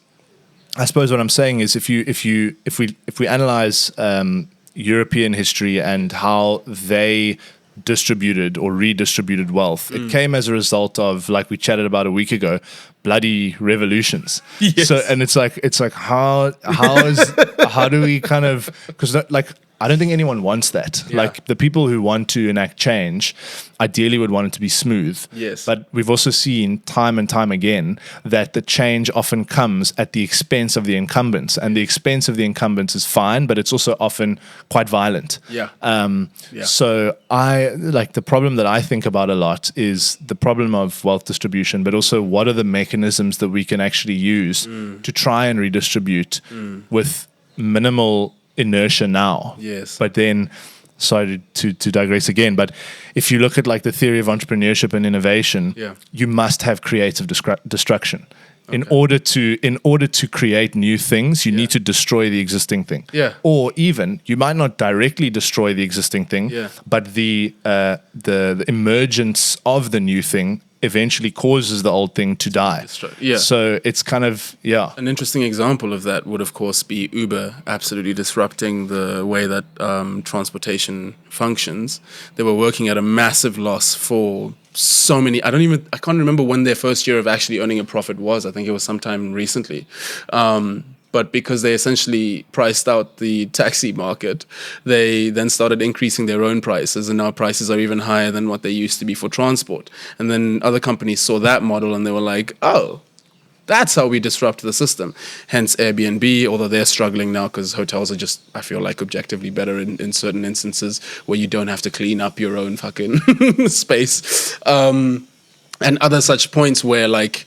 I suppose what I'm saying is if we analyze European history and how they distributed or redistributed wealth, it came as a result of, like we chatted about a week ago, bloody revolutions. Yes. So, and it's like how do we kind of, because like I don't think anyone wants that. Yeah. Like the people who want to enact change ideally would want it to be smooth. Yes. But we've also seen time and time again that the change often comes at the expense of the incumbents. And the expense of the incumbents is fine, but it's also often quite violent. Yeah. So the problem that I think about a lot is the problem of wealth distribution, but also what are the mechanisms that we can actually use to try and redistribute with minimal inertia now. Yes. But then, sorry to digress again, but if you look at like the theory of entrepreneurship and innovation, you must have creative destruction. In order to create new things, you need to destroy the existing thing. Yeah. Or even you might not directly destroy the existing thing, but the emergence of the new thing eventually causes the old thing to die. Yeah. So it's kind of An interesting example of that would, of course, be Uber absolutely disrupting the way that transportation functions. They were working at a massive loss for so many. I can't remember when their first year of actually earning a profit was. I think it was sometime recently. But because they essentially priced out the taxi market, they then started increasing their own prices, and now prices are even higher than what they used to be for transport. And then other companies saw that model and they were like, oh, that's how we disrupt the system. Hence Airbnb, although they're struggling now because hotels are just, I feel like, objectively better in certain instances where you don't have to clean up your own fucking space. And other such points where like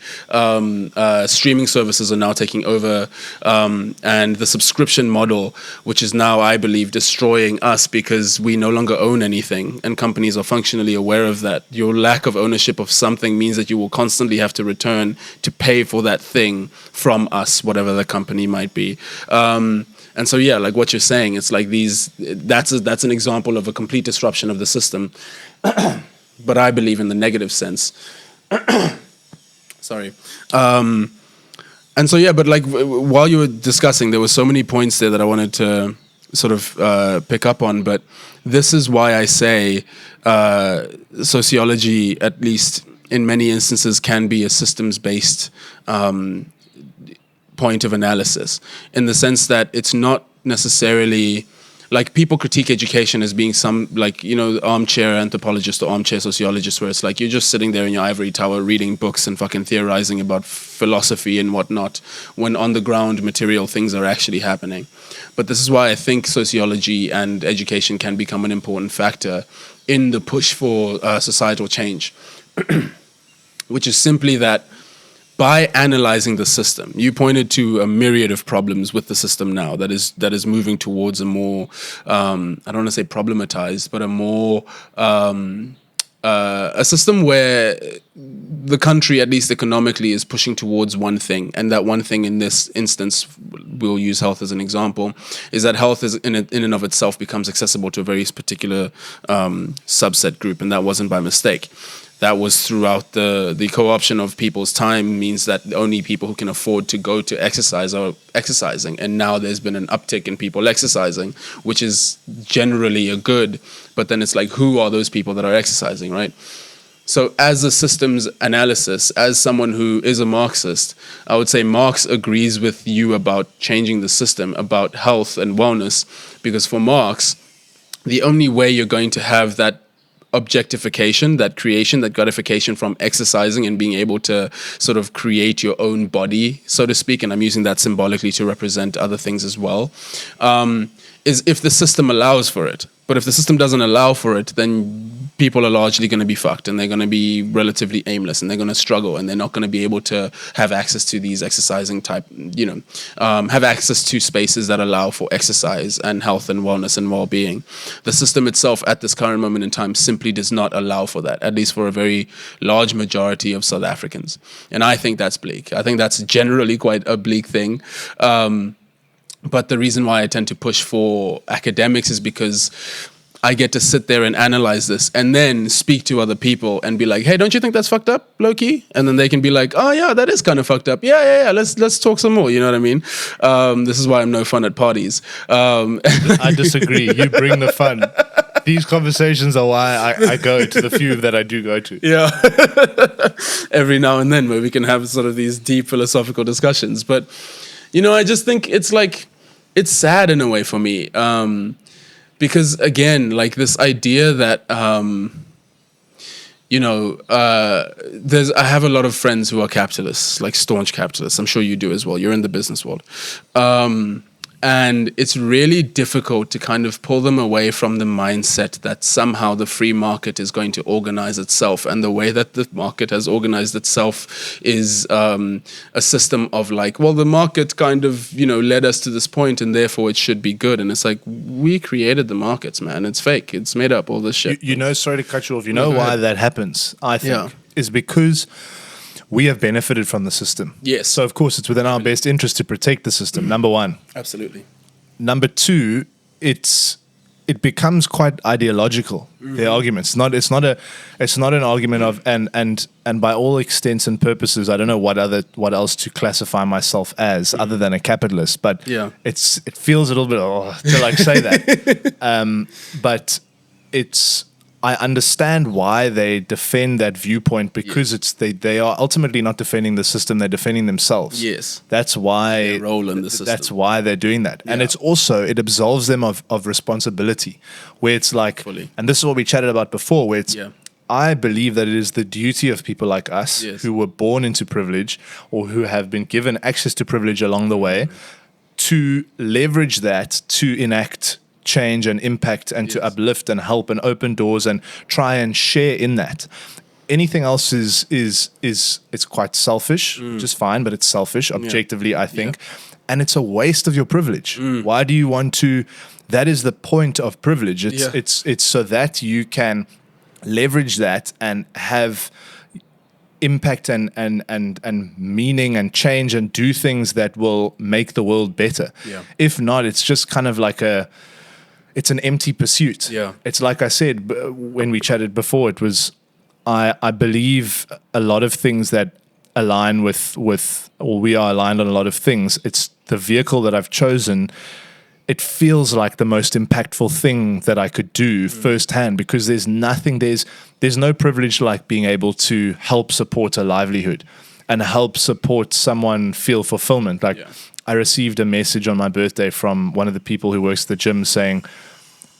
streaming services are now taking over, and the subscription model, which is now, I believe, destroying us because we no longer own anything, and companies are functionally aware of that. Your lack of ownership of something means that you will constantly have to return to pay for that thing from us, whatever the company might be. And so, yeah, like what you're saying, it's like that's an example of a complete disruption of the system. But I believe in the negative sense. Sorry. And so, yeah, but like while you were discussing, there were so many points there that I wanted to sort of pick up on. But this is why I say sociology, at least in many instances, can be a systems-based point of analysis, in the sense that it's not necessarily like people critique education as being some, like, you know, armchair anthropologist or armchair sociologist, where it's like you're just sitting there in your ivory tower reading books and fucking theorizing about philosophy and whatnot, when on the ground material things are actually happening. But this is why I think sociology and education can become an important factor in the push for societal change, which is simply that by analyzing the system, you pointed to a myriad of problems with the system now that is moving towards a more, I don't want to say problematized, but a more, a system where the country, at least economically, is pushing towards one thing. And that one thing in this instance, we'll use health as an example, is that health is in and of itself becomes accessible to a very particular subset group. And that wasn't by mistake. That was throughout the co-option of people's time, means that only people who can afford to go to exercise are exercising. And now there's been an uptick in people exercising, which is generally a good. But then it's like, who are those people that are exercising, right? So as a systems analysis, as someone who is a Marxist, I would say Marx agrees with you about changing the system, about health and wellness, because for Marx, the only way you're going to have that objectification, that creation, that gratification from exercising and being able to sort of create your own body, so to speak, and I'm using that symbolically to represent other things as well, is if the system allows for it. But if the system doesn't allow for it, then people are largely going to be fucked, and they're going to be relatively aimless, and they're going to struggle, and they're not going to be able to have access to these exercising type, have access to spaces that allow for exercise and health and wellness and well-being. The system itself at this current moment in time simply does not allow for that, at least for a very large majority of South Africans. And I think that's bleak. I think that's generally quite a bleak thing. But the reason why I tend to push for academics is because I get to sit there and analyze this and then speak to other people and be like, hey, don't you think that's fucked up, low-key? And then they can be like, oh, yeah, that is kind of fucked up. Yeah, let's talk some more, you know what I mean? This is why I'm no fun at parties. I disagree. You bring the fun. These conversations are why I go to the few that I do go to. Yeah. Every now and then, where we can have sort of these deep philosophical discussions. But, I just think it's like, it's sad in a way for me. Because again, like this idea that, I have a lot of friends who are capitalists, like staunch capitalists. I'm sure you do as well. You're in the business world. And it's really difficult to kind of pull them away from the mindset that somehow the free market is going to organize itself. And the way that the market has organized itself is a system of like, well, the market kind of, led us to this point and therefore it should be good. And it's like, we created the markets, man. It's fake. It's made up, all this shit. Sorry to cut you off. Why that happens, I think, is because we have benefited from the system. Yes. So, of course, it's within our best interest to protect the system, number one. Absolutely. Number two, it becomes quite ideological, the arguments. It's not an argument of, and by all extents and purposes, I don't know what else to classify myself as other than a capitalist, but it feels a little bit, to like say that. But I understand why they defend that viewpoint, because they are ultimately not defending the system, they're defending themselves. Yes. That's why their role in the system. That's why they're doing that. And it's also, it absolves them of responsibility, where it's like, Fully. and this is what we chatted about before, where it's, I believe that it is the duty of people like us who were born into privilege or who have been given access to privilege along the way to leverage that to enact change and impact and to uplift and help and open doors and try and share in that. Anything else is it's quite selfish, which is fine, but it's selfish objectively, I think. And it's a waste of your privilege. Why do you want to? That is the point of privilege. It's so that you can leverage that and have impact and meaning and change and do things that will make the world better. If not, it's just kind of like it's an empty pursuit. It's like I said when we chatted before, it was, I believe a lot of things that align with, or we are aligned on a lot of things. It's the vehicle that I've chosen. It feels like the most impactful thing that I could do firsthand, because there's no privilege like being able to help support a livelihood and help support someone feel fulfillment. Like I received a message on my birthday from one of the people who works at the gym saying,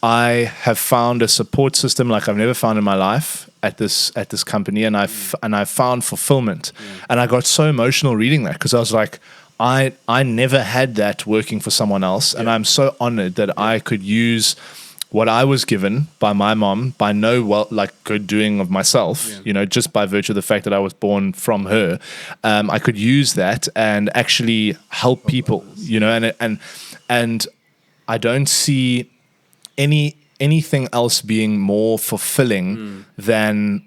I have found a support system like I've never found in my life at this company, and I've found fulfillment. And I got so emotional reading that, because I was like, I never had that working for someone else, and I'm so honored that I could use what I was given by my mom, by no good doing of myself, just by virtue of the fact that I was born from her. I could use that and actually help people, and I don't see anything else being more fulfilling than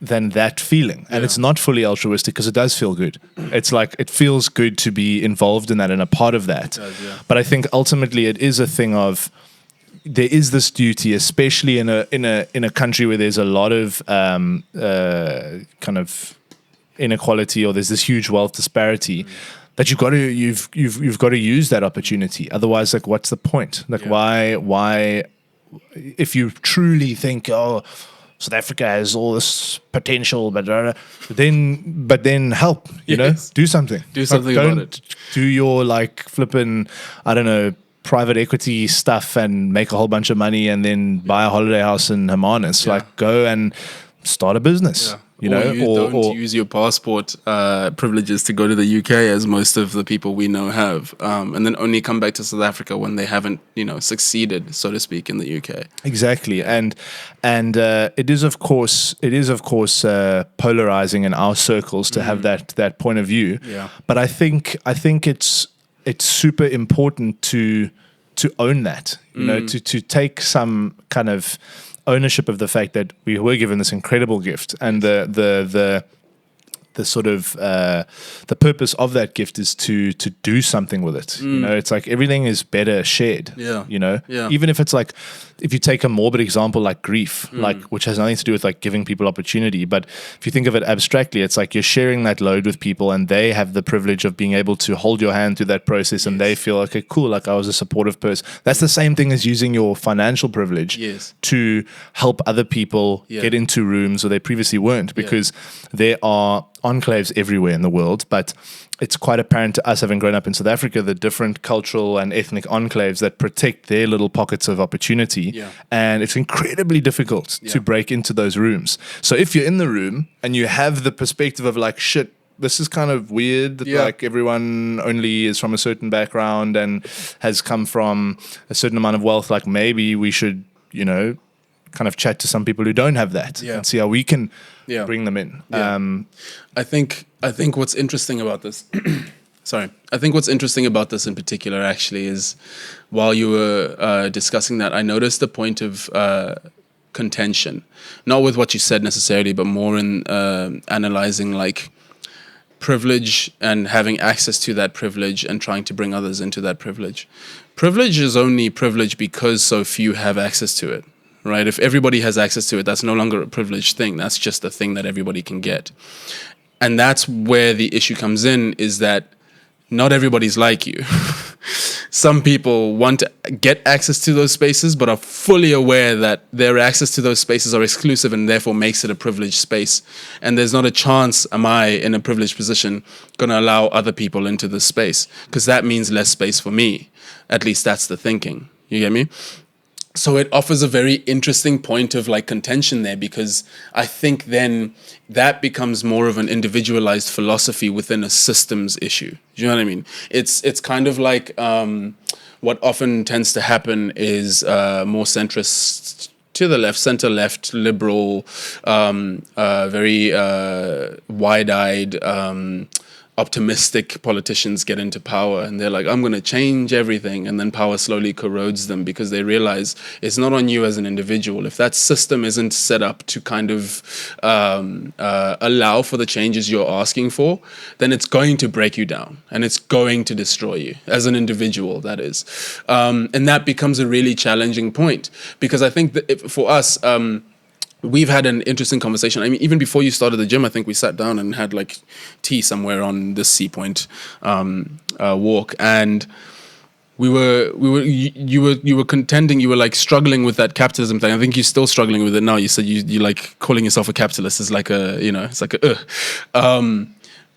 that feeling. And it's not fully altruistic, because it does feel good. It's like, it feels good to be involved in that and a part of that. It does, yeah. But I think ultimately it is a thing of, there is this duty, especially in a country where there's a lot of kind of inequality, or there's this huge wealth disparity, that you've got to use that opportunity. Otherwise, like, what's the point? Like, why if you truly think, South Africa has all this potential, but then help, do something. Do something about it. Do your flipping, I don't know, private equity stuff and make a whole bunch of money and then buy a holiday house in Hermanus. Go and start a business. Don't use your passport privileges to go to the UK, as most of the people we know have, and then only come back to South Africa when they haven't, succeeded, so to speak, in the UK. Exactly, and it is of course polarizing in our circles to have that point of view. Yeah. But I think it's super important to own that, to take some kind of ownership of the fact that we were given this incredible gift, and the sort of the purpose of that gift is to do something with it. It's like everything is better shared. Even if it's like, if you take a morbid example like grief, which has nothing to do with giving people opportunity, but if you think of it abstractly, it's like you're sharing that load with people, and they have the privilege of being able to hold your hand through that process, and they feel, okay, cool, like I was a supportive person. That's the same thing as using your financial privilege to help other people get into rooms where they previously weren't, because there are enclaves everywhere in the world, but it's quite apparent to us, having grown up in South Africa, the different cultural and ethnic enclaves that protect their little pockets of opportunity. And it's incredibly difficult to break into those rooms. So if you're in the room and you have the perspective of like, shit, this is kind of weird that like everyone only is from a certain background and has come from a certain amount of wealth, like maybe we should, kind of chat to some people who don't have that and see how we can bring them in. I think what's interesting about this I think what's interesting about this in particular actually is, while you were discussing that, I noticed the point of contention, not with what you said necessarily, but more in analyzing like privilege and having access to that privilege and trying to bring others into that privilege. Privilege is only privilege because so few have access to it. Right? If everybody has access to it, that's no longer a privileged thing. That's just a thing that everybody can get. And that's where the issue comes in, is that not everybody's like you. Some people want to get access to those spaces, but are fully aware that their access to those spaces are exclusive and therefore makes it a privileged space. And there's not a chance, am I, in a privileged position, going to allow other people into this space? Because that means less space for me. At least that's the thinking. You get me? So it offers a very interesting point of like contention there, because I think then that becomes more of an individualized philosophy within a systems issue. Do you know what I mean? It's kind of like what often tends to happen is more centrist to the left, center left, liberal, very wide-eyed, optimistic politicians get into power, and they're like, I'm going to change everything, and then power slowly corrodes them because they realize it's not on you as an individual. If that system isn't set up to kind of allow for the changes you're asking for, then it's going to break you down and it's going to destroy you as an individual, that is. And that becomes a really challenging point, because I think that for us, we've had an interesting conversation. I mean, even before you started the gym, I think we sat down and had like tea somewhere on this Sea Point walk, and you were contending, you were like struggling with that capitalism thing. I think you're still struggling with it now. You said you like calling yourself a capitalist is like a, it's like a.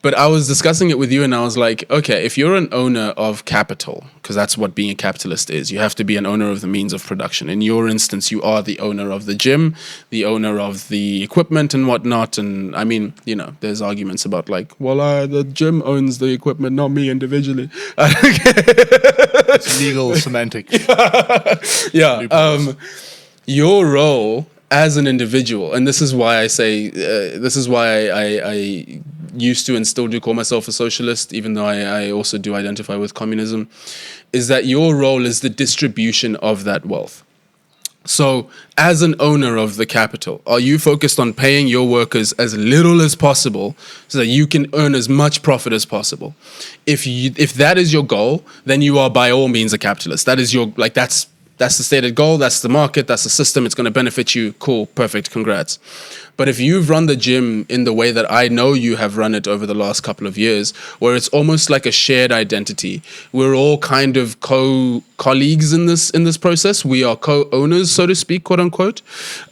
But I was discussing it with you and I was like, okay, if you're an owner of capital, because that's what being a capitalist is, you have to be an owner of the means of production. In your instance, you are the owner of the gym, the owner of the equipment and whatnot. And I mean, you know, there's arguments about like, well, the gym owns the equipment, not me individually. It's legal semantics. Yeah. Your role as an individual, and this is why I say, this is why I used to and still do call myself a socialist, even though I also do identify with communism, is that your role is the distribution of that wealth. So as an owner of the capital, are you focused on paying your workers as little as possible so that you can earn as much profit as possible? If that is your goal, then you are by all means a capitalist. That is your, like, that's the stated goal, that's the market, that's the system, it's going to benefit you. Cool, perfect, congrats. But if you've run the gym in the way that I know you have run it over the last couple of years, where it's almost like a shared identity, we're all kind of colleagues in this process. We are co-owners, so to speak, quote unquote.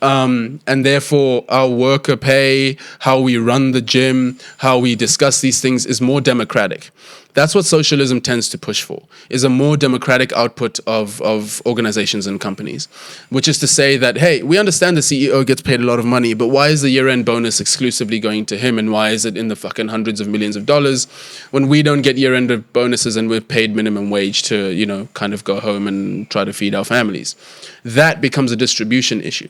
And therefore, our worker pay, how we run the gym, how we discuss these things is more democratic. That's what socialism tends to push for, is a more democratic output of organizations and companies, which is to say that, hey, we understand the CEO gets paid a lot of money, but why is the year-end bonus exclusively going to him, and why is it in the fucking hundreds of millions of dollars when we don't get year-end bonuses and we're paid minimum wage to, you know, kind of go home and try to feed our families? That becomes a distribution issue.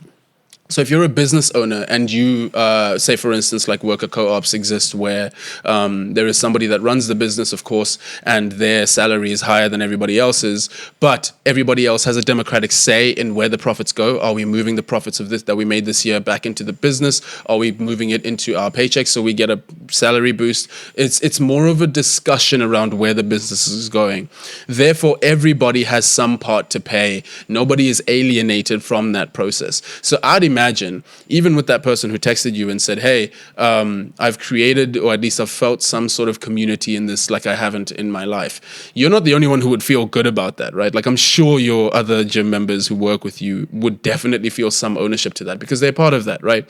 So if you're a business owner and you, say, for instance, like worker co-ops exist where there is somebody that runs the business, of course, and their salary is higher than everybody else's, but everybody else has a democratic say in where the profits go. Are we moving the profits of this that we made this year back into the business? Are we moving it into our paychecks so we get a salary boost? It's more of a discussion around where the business is going. Therefore, everybody has some part to pay. Nobody is alienated from that process. So I'd imagine, even with that person who texted you and said, hey, I've created, or at least I've felt some sort of community in this like I haven't in my life. You're not the only one who would feel good about that, right? Like, I'm sure your other gym members who work with you would definitely feel some ownership to that because they're part of that, right?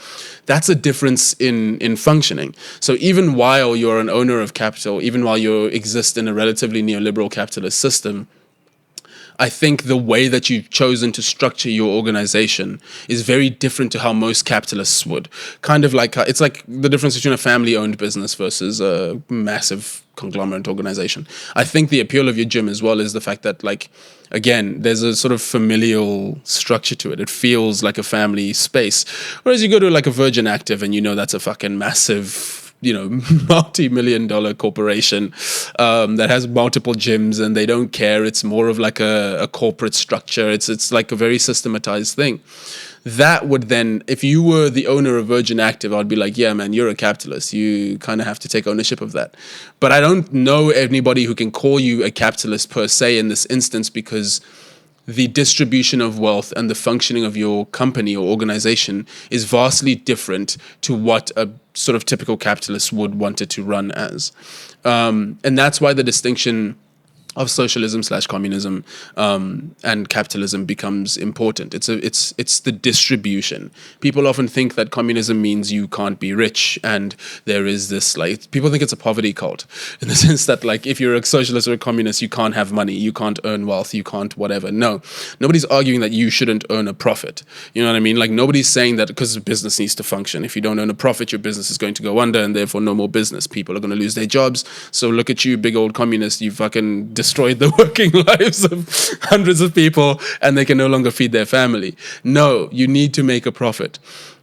That's a difference in functioning. So even while you're an owner of capital, even while you exist in a relatively neoliberal capitalist system, I think the way that you've chosen to structure your organization is very different to how most capitalists would. Kind of like, it's like the difference between a family-owned business versus a massive conglomerate organization. I think the appeal of your gym as well is the fact that, like, again, there's a sort of familial structure to it. It feels like a family space. Whereas you go to like a Virgin Active and you know that's a fucking massive, you know, multi-million-dollar corporation that has multiple gyms and they don't care. It's more of like a corporate structure. It's like a very systematized thing. That would then, if you were the owner of Virgin Active, I'd be like, yeah, man, you're a capitalist. You kind of have to take ownership of that. But I don't know anybody who can call you a capitalist per se in this instance, because the distribution of wealth and the functioning of your company or organization is vastly different to what a sort of typical capitalist would want it to run as. And that's why the distinction of socialism / communism and capitalism becomes important. It's the distribution. People often think that communism means you can't be rich, and there is this, like, people think it's a poverty cult in the sense that, like, if you're a socialist or a communist, you can't have money, you can't earn wealth, you can't whatever. No, nobody's arguing that you shouldn't earn a profit. You know what I mean? Like, nobody's saying that because business needs to function. If you don't earn a profit, your business is going to go under, and therefore no more business. People are going to lose their jobs. So look at you, big old communist, you fucking destroyed the working lives of hundreds of people and they can no longer feed their family. No, you need to make a profit.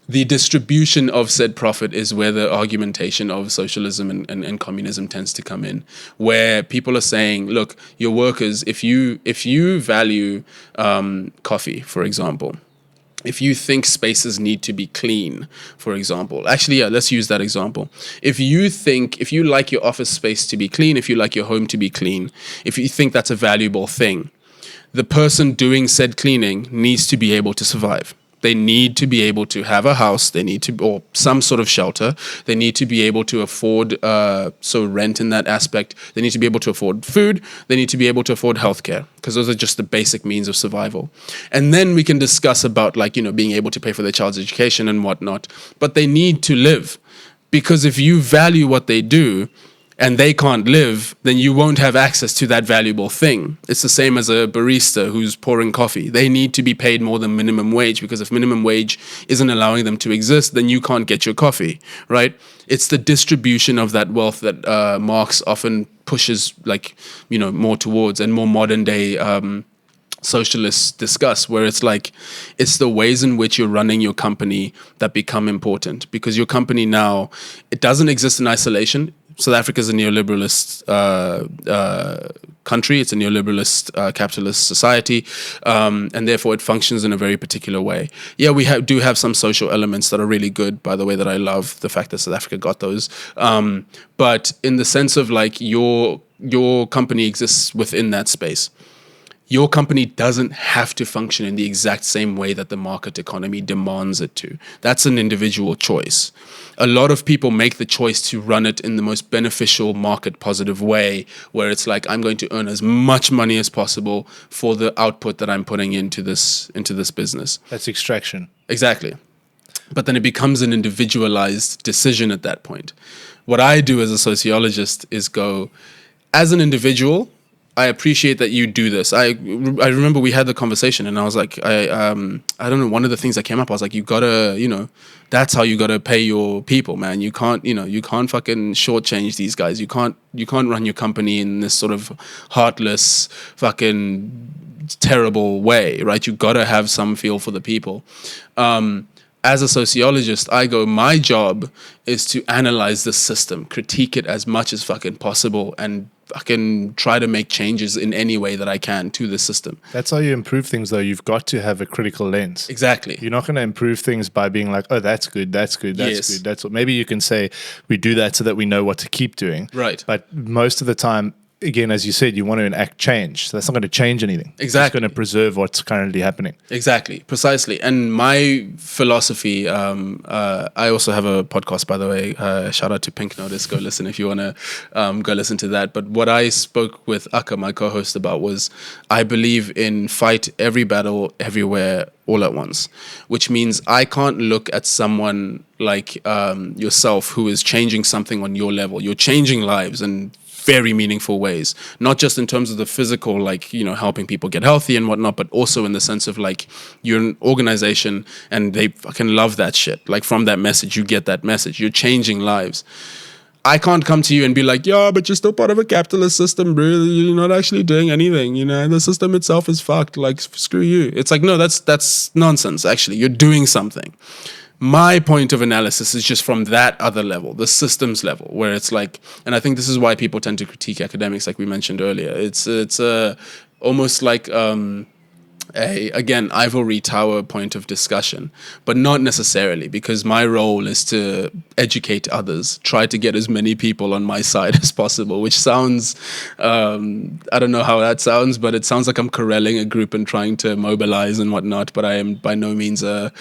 The distribution of said profit is where the argumentation of socialism and communism tends to come in, where people are saying, look, your workers, if you value coffee, for example, if you think spaces need to be clean, for example, actually, yeah, let's use that example. If you like your office space to be clean, if you like your home to be clean, if you think that's a valuable thing, the person doing said cleaning needs to be able to survive. They need to be able to have a house, or some sort of shelter. They need to be able to afford, rent in that aspect. They need to be able to afford food. They need to be able to afford healthcare, because those are just the basic means of survival. And then we can discuss about, like, you know, being able to pay for their child's education and whatnot. But they need to live, because if you value what they do, and they can't live, then you won't have access to that valuable thing. It's the same as a barista who's pouring coffee. They need to be paid more than minimum wage, because if minimum wage isn't allowing them to exist, then you can't get your coffee, right? It's the distribution of that wealth that Marx often pushes, like, more towards, and more modern day socialists discuss, where it's like, it's the ways in which you're running your company that become important, because your company now, it doesn't exist in isolation. South Africa is a neoliberalist country. It's a neoliberalist capitalist society, and therefore it functions in a very particular way. Yeah, we do have some social elements that are really good, by the way, that I love the fact that South Africa got those. But in the sense of like your company exists within that space. Your company doesn't have to function in the exact same way that the market economy demands it to. That's an individual choice. A lot of people make the choice to run it in the most beneficial, market positive way, where it's like, I'm going to earn as much money as possible for the output that I'm putting into this business. That's extraction. Exactly. But then it becomes an individualized decision at that point. What I do as a sociologist is go, as an individual, I appreciate that you do this. I remember we had the conversation, and I was like, I don't know, one of the things that came up, I was like, you gotta, that's how you gotta pay your people, man. You can't fucking shortchange these guys. You can't run your company in this sort of heartless, fucking terrible way, right? You gotta have some feel for the people. As a sociologist, I go, my job is to analyze the system, critique it as much as fucking possible, and I can try to make changes in any way that I can to the system. That's how you improve things, though. You've got to have a critical lens. Exactly. You're not going to improve things by being like, oh, that's good, that's good, that's Yes. good. That's what. Maybe you can say we do that so that we know what to keep doing. Right. But most of the time, again, as you said, you want to enact change. So that's not going to change anything. Exactly. It's going to preserve what's currently happening. Exactly, precisely. And my philosophy, I also have a podcast, by the way. Shout out to Pink Notice. Go listen if you want to go listen to that. But what I spoke with Akka, my co-host, about was, I believe in fight every battle everywhere all at once, which means I can't look at someone like yourself who is changing something on your level. You're changing lives and very meaningful ways, not just in terms of the physical, like, helping people get healthy and whatnot, but also in the sense of like, you're an organization and they fucking love that shit. Like, from that message, you get that message. You're changing lives. I can't come to you and be like, yeah, but you're still part of a capitalist system, bro. You're not actually doing anything. The system itself is fucked. Like, screw you. It's like, no, that's nonsense. Actually, you're doing something. My point of analysis is just from that other level, the systems level, where it's like, and I think this is why people tend to critique academics, like we mentioned earlier. It's almost like again, ivory tower point of discussion, but not necessarily, because my role is to educate others, try to get as many people on my side as possible, which sounds, I don't know how that sounds, but it sounds like I'm corralling a group and trying to mobilize and whatnot, but I am by no means a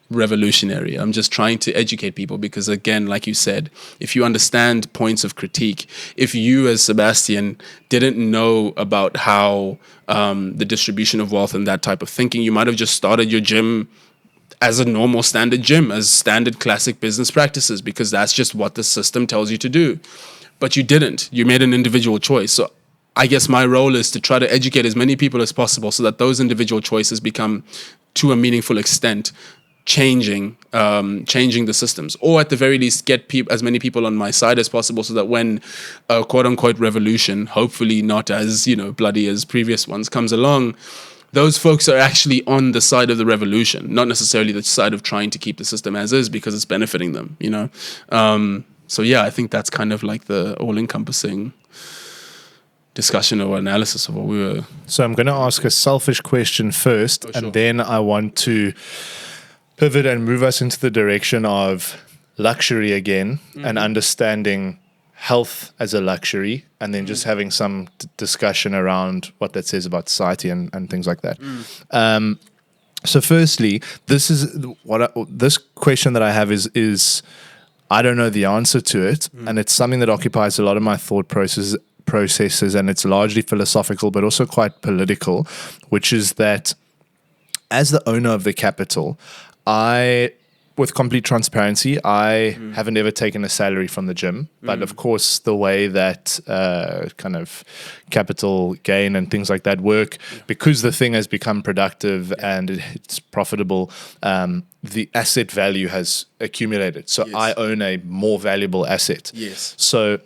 revolutionary. I'm just trying to educate people, because again, like you said, if you understand points of critique, if you as Sebastian didn't know about how the distribution of wealth and that type of thinking, you might have just started your gym as a normal standard gym, as standard classic business practices, because that's just what the system tells you to do. But you didn't. You made an individual choice. So I guess my role is to try to educate as many people as possible so that those individual choices become, to a meaningful extent, changing the systems, or at the very least get as many people on my side as possible, so that when a quote-unquote revolution, hopefully not as bloody as previous ones, comes along, those folks are actually on the side of the revolution, not necessarily the side of trying to keep the system as is because it's benefiting them. So yeah, I think that's kind of like the all-encompassing discussion or analysis of what we were. So I'm going to ask a selfish question first, and then I want to pivot and move us into the direction of luxury again, and understanding health as a luxury, and then just having some discussion around what that says about society and things like that. So firstly, this is this question that I have is I don't know the answer to it, and it's something that occupies a lot of my thought processes, and it's largely philosophical but also quite political, which is that as the owner of the capital, I with complete transparency, I haven't ever taken a salary from the gym. But of course, the way that kind of capital gain and things like that work, because the thing has become productive and it's profitable, the asset value has accumulated. So I own a more valuable asset. Yes. So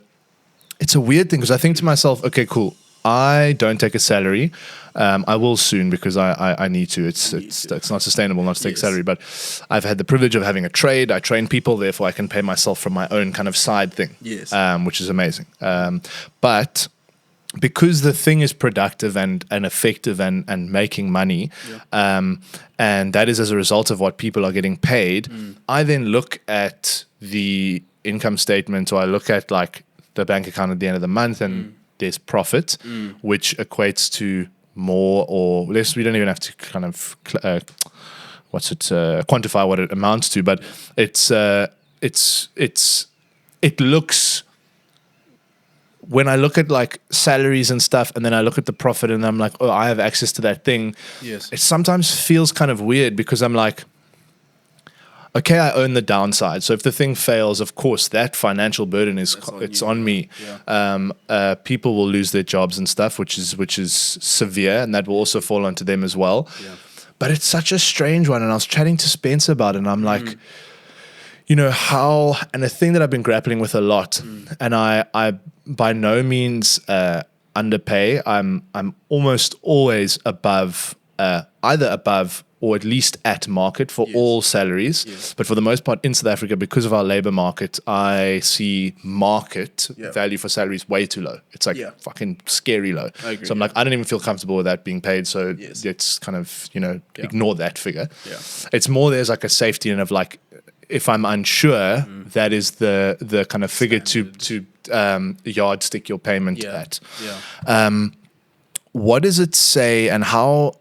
it's a weird thing because I think to myself, okay, cool. I don't take a salary. I will soon because I need to. It's not sustainable not to take a salary. But I've had the privilege of having a trade. I train people, therefore I can pay myself from my own kind of side thing. Yes. Which is amazing. But because the thing is productive and effective and making money, and that is as a result of what people are getting paid, I then look at the income statement, or I look at like the bank account at the end of the month, and there's profit, which equates to more or less. We don't even have to kind of quantify what it amounts to, but it looks. When I look at like salaries and stuff, and then I look at the profit, and I'm like, oh, I have access to that thing. Yes. It sometimes feels kind of weird because I'm like, okay, I own the downside. So if the thing fails, of course, that financial burden on me. Yeah. People will lose their jobs and stuff, which is severe, and that will also fall onto them as well. Yeah. But it's such a strange one. And I was chatting to Spencer about it, and I'm like, you know, how, and a thing that I've been grappling with a lot, and I by no means underpay. I'm almost always above, either above or at least at market for all salaries. Yes. But for the most part in South Africa, because of our labor market, I see market value for salaries way too low. It's like fucking scary low. I agree, so I'm like, I don't even feel comfortable with that being paid. So it's kind of, you know, ignore that figure. Yeah. It's more there's like a safety net of like, if I'm unsure, that is the kind of figure to yardstick your payment at. Yeah. What does it say and how,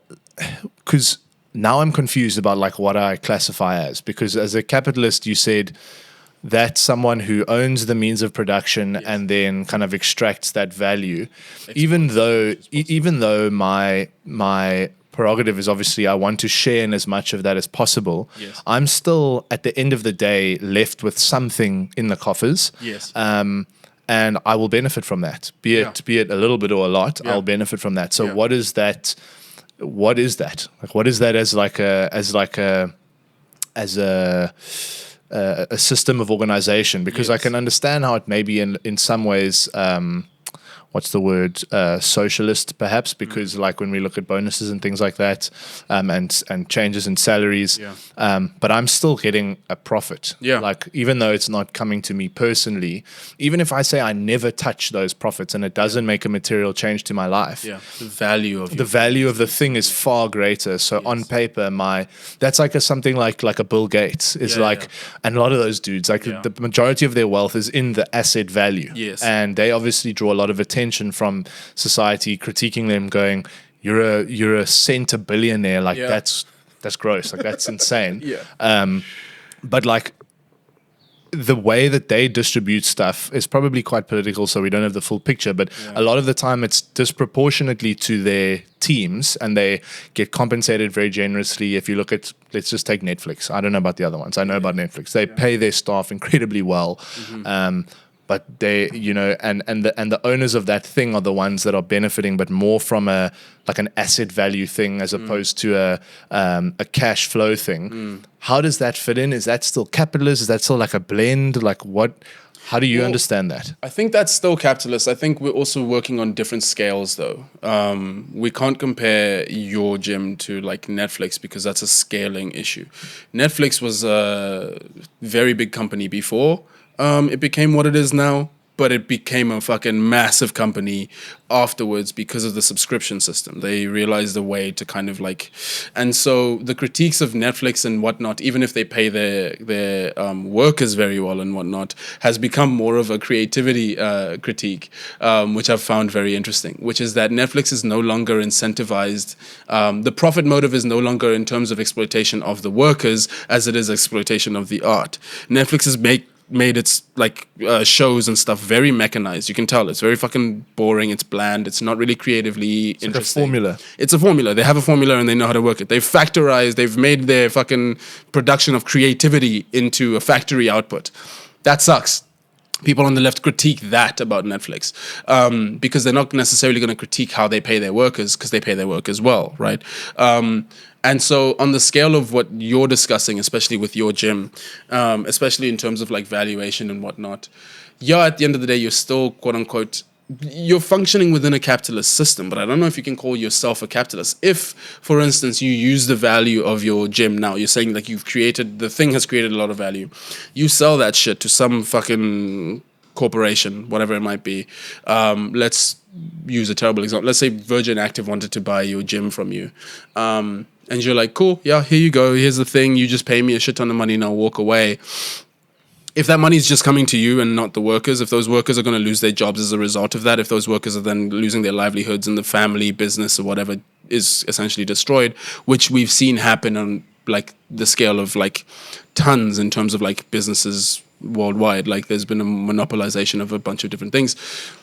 because now I'm confused about like what I classify as, because as a capitalist, you said that's someone who owns the means of production and then kind of extracts that value. Even though my prerogative is obviously I want to share in as much of that as possible, I'm still at the end of the day left with something in the coffers. Yes. And I will benefit from that. Be it a little bit or a lot, I'll benefit from that. So what is that? What is that? Like, what is that as a system of organization? Because I can understand how it may be in some ways, what's the word? Socialist, perhaps, because like when we look at bonuses and things like that, and changes in salaries, but I'm still getting a profit. Yeah. Like even though it's not coming to me personally, even if I say I never touch those profits and it doesn't make a material change to my life, the value of the thing is far greater. So on paper, that's like something like a Bill Gates is and a lot of those dudes, like the majority of their wealth is in the asset value. Yes. And they obviously draw a lot of attention from society critiquing them, going, you're a center billionaire, like that's gross, like that's insane. But like the way that they distribute stuff is probably quite political, so we don't have the full picture, but a lot of the time it's disproportionately to their teams and they get compensated very generously. If you look at, let's just take Netflix. I don't know about the other ones. I know about Netflix. They pay their staff incredibly well. But they, you know, and the owners of that thing are the ones that are benefiting, but more from an asset value thing as opposed to a cash flow thing. How does that fit in? Is that still capitalist? Is that still like a blend? Like what? How do you understand that? I think that's still capitalist. I think we're also working on different scales, though. We can't compare your gym to like Netflix because that's a scaling issue. Netflix was a very big company before. It became what it is now, but it became a fucking massive company afterwards because of the subscription system. They realized a way to kind of like, and so the critiques of Netflix and whatnot, even if they pay their workers very well and whatnot, has become more of a creativity critique, which I've found very interesting, which is that Netflix is no longer incentivized. The profit motive is no longer in terms of exploitation of the workers as it is exploitation of the art. Netflix is made its like shows and stuff very mechanized. You can tell it's very fucking boring. It's bland. It's not really creatively interesting. Like a formula. It's a formula. They have a formula and they know how to work it. They've factorized. They've made their fucking production of creativity into a factory output. That sucks. People on the left critique that about Netflix because they're not necessarily going to critique how they pay their workers because they pay their workers well, right? And so on the scale of what you're discussing, especially with your gym, especially in terms of like valuation and whatnot, at the end of the day, you're still, quote unquote, you're functioning within a capitalist system, but I don't know if you can call yourself a capitalist. If, for instance, you use the value of your gym now, you're saying like the thing has created a lot of value. You sell that shit to some fucking corporation, whatever it might be. Let's use a terrible example. Let's say Virgin Active wanted to buy your gym from you. And you're like, cool, yeah, here you go. Here's the thing. You just pay me a shit ton of money and I'll walk away. If that money is just coming to you and not the workers, if those workers are going to lose their jobs as a result of that, if those workers are then losing their livelihoods and the family business or whatever is essentially destroyed, which we've seen happen on like the scale of like tons in terms of like businesses worldwide, like there's been a monopolization of a bunch of different things,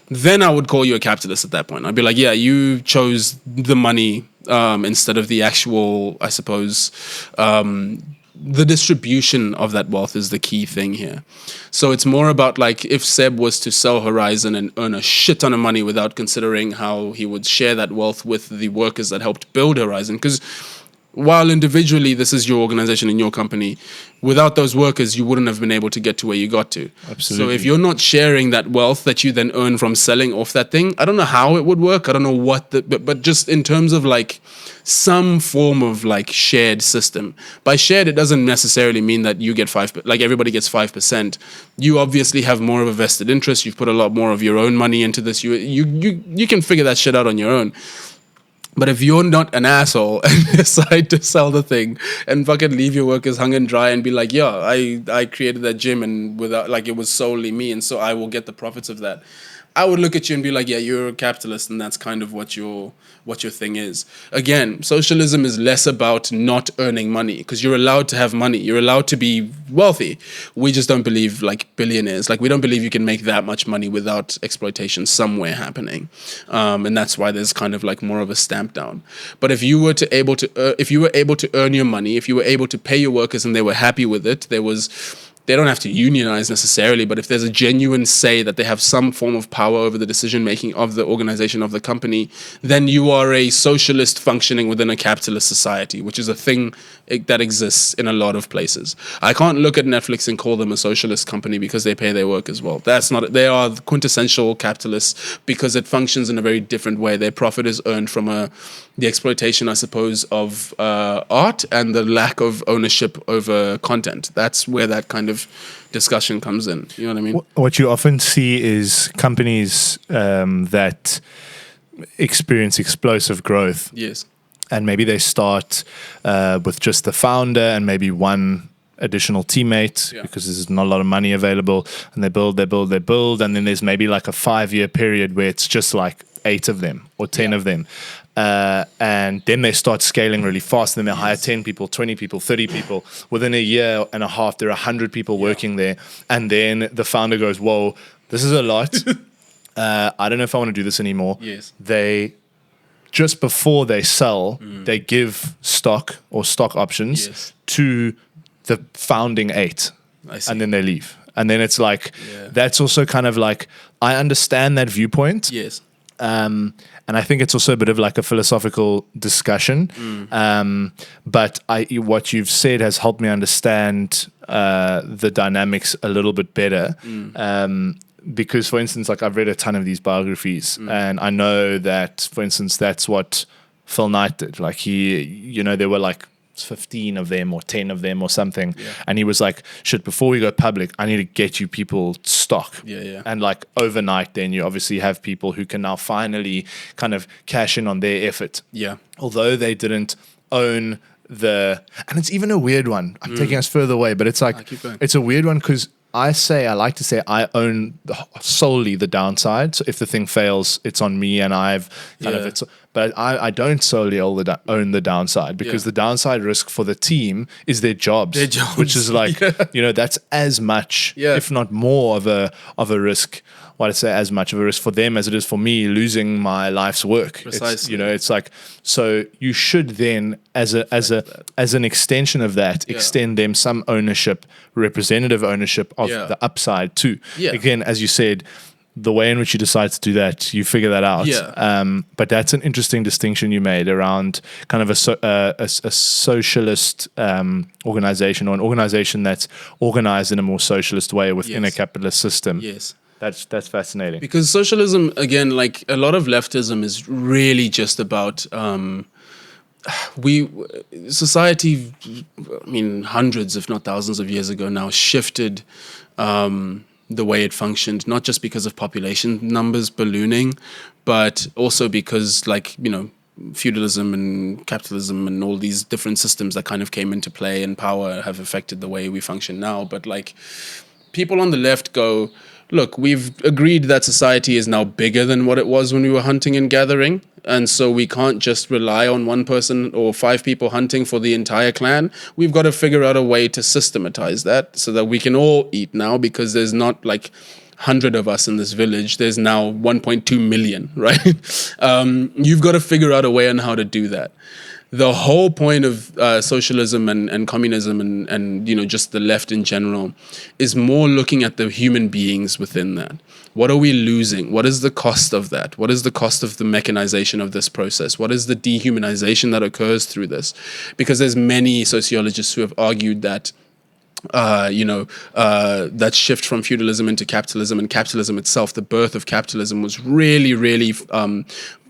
then I would call you a capitalist at that point. I'd be like, yeah, you chose the money instead of the actual, I suppose, the distribution of that wealth is the key thing here. So it's more about like if Seb was to sell Horizon and earn a shit ton of money without considering how he would share that wealth with the workers that helped build Horizon. Because while individually this is your organization and your company, without those workers, you wouldn't have been able to get to where you got to. Absolutely. So if you're not sharing that wealth that you then earn from selling off that thing, I don't know how it would work. I don't know what but just in terms of like some form of like shared system. By shared, it doesn't necessarily mean that you get like everybody gets 5%. You obviously have more of a vested interest. You've put a lot more of your own money into this. You can figure that shit out on your own. But if you're not an asshole and decide to sell the thing and fucking leave your workers hung and dry and be like, yeah, I created that gym and without like it was solely me and so I will get the profits of that, I would look at you and be like, yeah, you're a capitalist and that's kind of what your thing is. Again, socialism is less about not earning money because you're allowed to have money. You're allowed to be wealthy. We just don't believe like billionaires. Like we don't believe you can make that much money without exploitation somewhere happening. And that's why there's kind of like more of a stamp down. But if you were able to earn your money, if you were able to pay your workers and they were happy with it, they don't have to unionize necessarily, but if there's a genuine say that they have some form of power over the decision making of the organization of the company, then you are a socialist functioning within a capitalist society, which is a thing that exists in a lot of places. I can't look at Netflix and call them a socialist company because they pay their workers well. That's not. They are quintessential capitalists because it functions in a very different way. Their profit is earned from the exploitation, I suppose, of art and the lack of ownership over content. That's where that kind of discussion comes in. You know what I mean? What you often see is companies that experience explosive growth. Yes. And maybe they start with just the founder and maybe one additional teammate because there's not a lot of money available. And they build. And then there's maybe like a 5-year period where it's just like 8 of them or 10 of them. And then they start scaling really fast. And then they hire 10 people, 20 people, 30 people. Within a year and a half, there are 100 people working there. And then the founder goes, whoa, this is a lot. I don't know if I want to do this anymore. Yes. They, just before they sell, they give stock or stock options to the founding 8. And then they leave. And then it's like, that's also kind of like, I understand that viewpoint. Yes. And I think it's also a bit of like a philosophical discussion. But what you've said has helped me understand the dynamics a little bit better. Because, for instance, like I've read a ton of these biographies, and I know that, for instance, that's what Phil Knight did. Like there were like 15 of them or 10 of them or something. And he was like, shit, before we go public, I need to get you people stock. And like overnight, then you obviously have people who can now finally kind of cash in on their effort. Although they didn't own and it's even a weird one. I'm taking us further away, but it's like, it's a weird one because I like to say I own solely the downside. So if the thing fails, it's on me and I've kind of but I don't solely own the downside, because the downside risk for the team is their jobs, which is like, that's as much, if not more of a risk. Well, I'd say as much of a risk for them as it is for me losing my life's work. Precisely. It's like, so you should then, as an extension of that, extend them some ownership, representative ownership of the upside too. Yeah. Again, as you said, the way in which you decide to do that, you figure that out. Yeah. But that's an interesting distinction you made around kind of a socialist organization, or an organization that's organized in a more socialist way within a capitalist system. Yes. That's fascinating. Because socialism, again, like a lot of leftism is really just about society, I mean, hundreds, if not thousands of years ago now, shifted the way it functioned, not just because of population numbers ballooning, but also because, like, feudalism and capitalism and all these different systems that kind of came into play and power have affected the way we function now. But like, people on the left go, look, we've agreed that society is now bigger than what it was when we were hunting and gathering. And so we can't just rely on one person or 5 people hunting for the entire clan. We've got to figure out a way to systematize that so that we can all eat now, because there's not like 100 of us in this village. There's now 1.2 million, right? You've got to figure out a way on how to do that. The whole point of socialism and communism and just the left in general is more looking at the human beings within that. What are we losing? What is the cost of that? What is the cost of the mechanization of this process? What is the dehumanization that occurs through this? Because there's many sociologists who have argued that that shift from feudalism into capitalism, and capitalism itself, the birth of capitalism, was really, really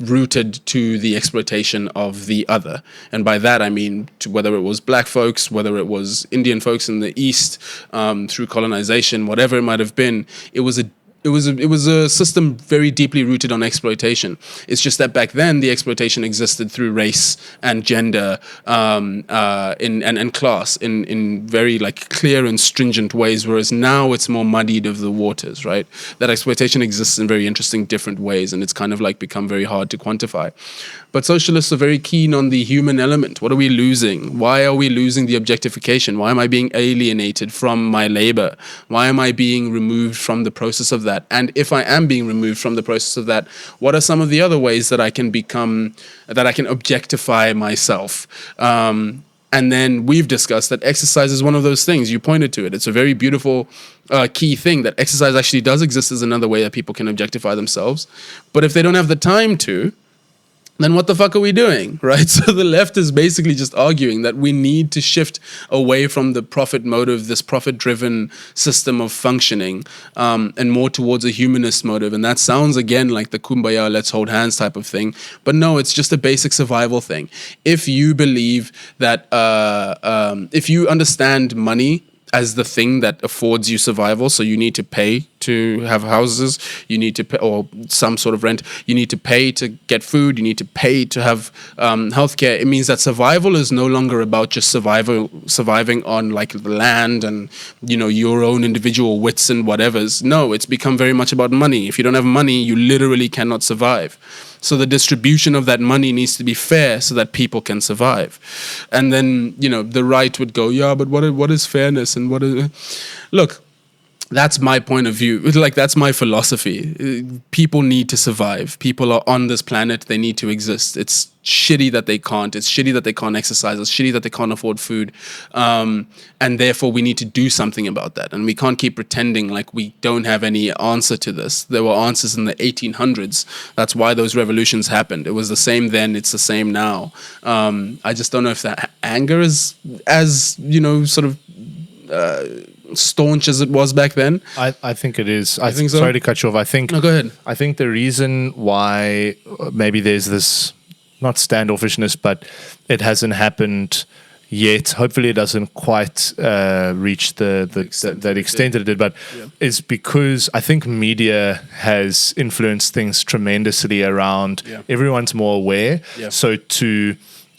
rooted to the exploitation of the other. And by that, I mean whether it was black folks, whether it was Indian folks in the East, through colonization, whatever it might have been, it was a system very deeply rooted on exploitation. It's just that back then the exploitation existed through race and gender and class in very like clear and stringent ways, whereas now it's more muddied of the waters, right? That exploitation exists in very interesting different ways, and it's kind of like become very hard to quantify. But socialists are very keen on the human element. What are we losing? Why are we losing the objectification? Why am I being alienated from my labor? Why am I being removed from the process of that? And if I am being removed from the process of that, what are some of the other ways that I can objectify myself? And then we've discussed that exercise is one of those things. You pointed to it. It's a very beautiful key thing, that exercise actually does exist as another way that people can objectify themselves. But if they don't have the time to, then what the fuck are we doing, right? So the left is basically just arguing that we need to shift away from the profit motive, this profit-driven system of functioning, and more towards a humanist motive. And that sounds, again, like the kumbaya, let's hold hands type of thing. But no, it's just a basic survival thing. If you believe that, if you understand money as the thing that affords you survival, so you need to pay to have houses, you need to pay, or some sort of rent, you need to pay to get food, you need to pay to have healthcare. It means that survival is no longer about just surviving on like the land and your own individual wits and whatevers. No, it's become very much about money. If you don't have money, you literally cannot survive. So the distribution of that money needs to be fair so that people can survive. And then, the right would go, yeah, but what is fairness and what is... Look, that's my point of view. Like, that's my philosophy. People need to survive. People are on this planet. They need to exist. It's shitty that they can't. It's shitty that they can't exercise. It's shitty that they can't afford food. And therefore, we need to do something about that. And we can't keep pretending like we don't have any answer to this. There were answers in the 1800s. That's why those revolutions happened. It was the same then. It's the same now. I just don't know if that anger is as, sort of... staunch as it was back then. I think it is. I think so. Sorry to cut you off. No, go ahead. I think the reason why maybe there's this, not standoffishness, but it hasn't happened yet. Hopefully, it doesn't quite reach that extent that it did. But it's because I think media has influenced things tremendously around. Everyone's more aware.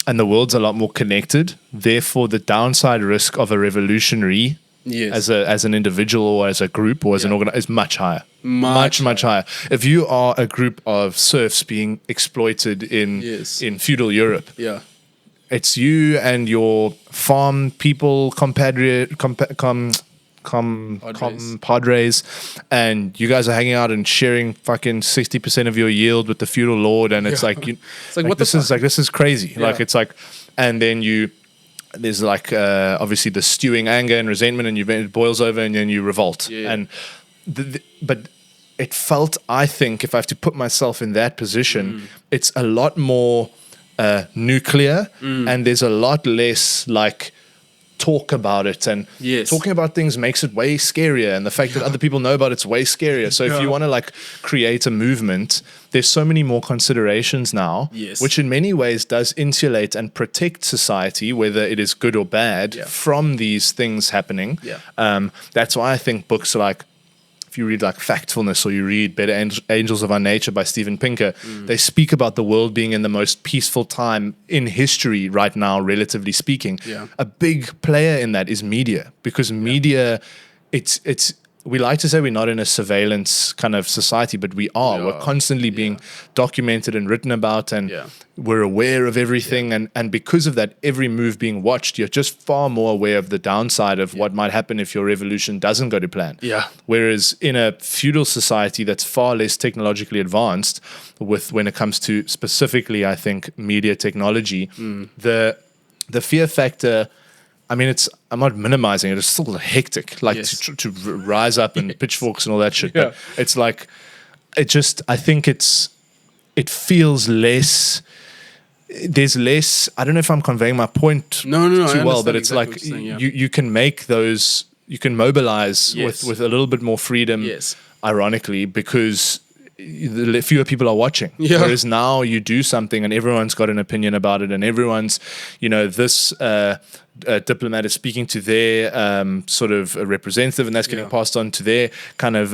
And the world's a lot more connected. Therefore, the downside risk of a revolutionary as an individual or as a group or as an is much higher. Much higher. If you are a group of serfs being exploited in feudal Europe, it's you and your farm people, compadres, and you guys are hanging out and sharing fucking 60% of your yield with the feudal lord, and it's like, it's like what this is like, this is crazy. Like, it's like, and then there's like obviously the stewing anger and resentment, and it boils over, and then you revolt. And but it felt, I think, if I have to put myself in that position, it's a lot more nuclear, and there's a lot less like talk about it, and talking about things makes it way scarier, and the fact that other people know about it's way scarier. So if you want to like create a movement, there's so many more considerations now, which in many ways does insulate and protect society, whether it is good or bad, from these things happening. That's why I think books like, if you read like Factfulness, or you read Better Angels of Our Nature by Steven Pinker, they speak about the world being in the most peaceful time in history right now, relatively speaking. A big player in that is media, because media, it's we like to say we're not in a surveillance kind of society, but we are. We're constantly being documented and written about, and we're aware of everything. And because of that, every move being watched, you're just far more aware of the downside of what might happen if your revolution doesn't go to plan. Whereas in a feudal society that's far less technologically advanced, when it comes to specifically, I think, media technology, the fear factor, I mean, I'm not minimizing it. It's still hectic, like to rise up and pitchforks and all that shit. But it's like, I think it feels less. There's less. I don't know if I'm conveying my point too well, but it's like you can make those. You can mobilize with a little bit more freedom. Ironically, because fewer people are watching. Whereas now you do something and everyone's got an opinion about it, and everyone's, this diplomat is speaking to their sort of a representative, and that's getting passed on to their kind of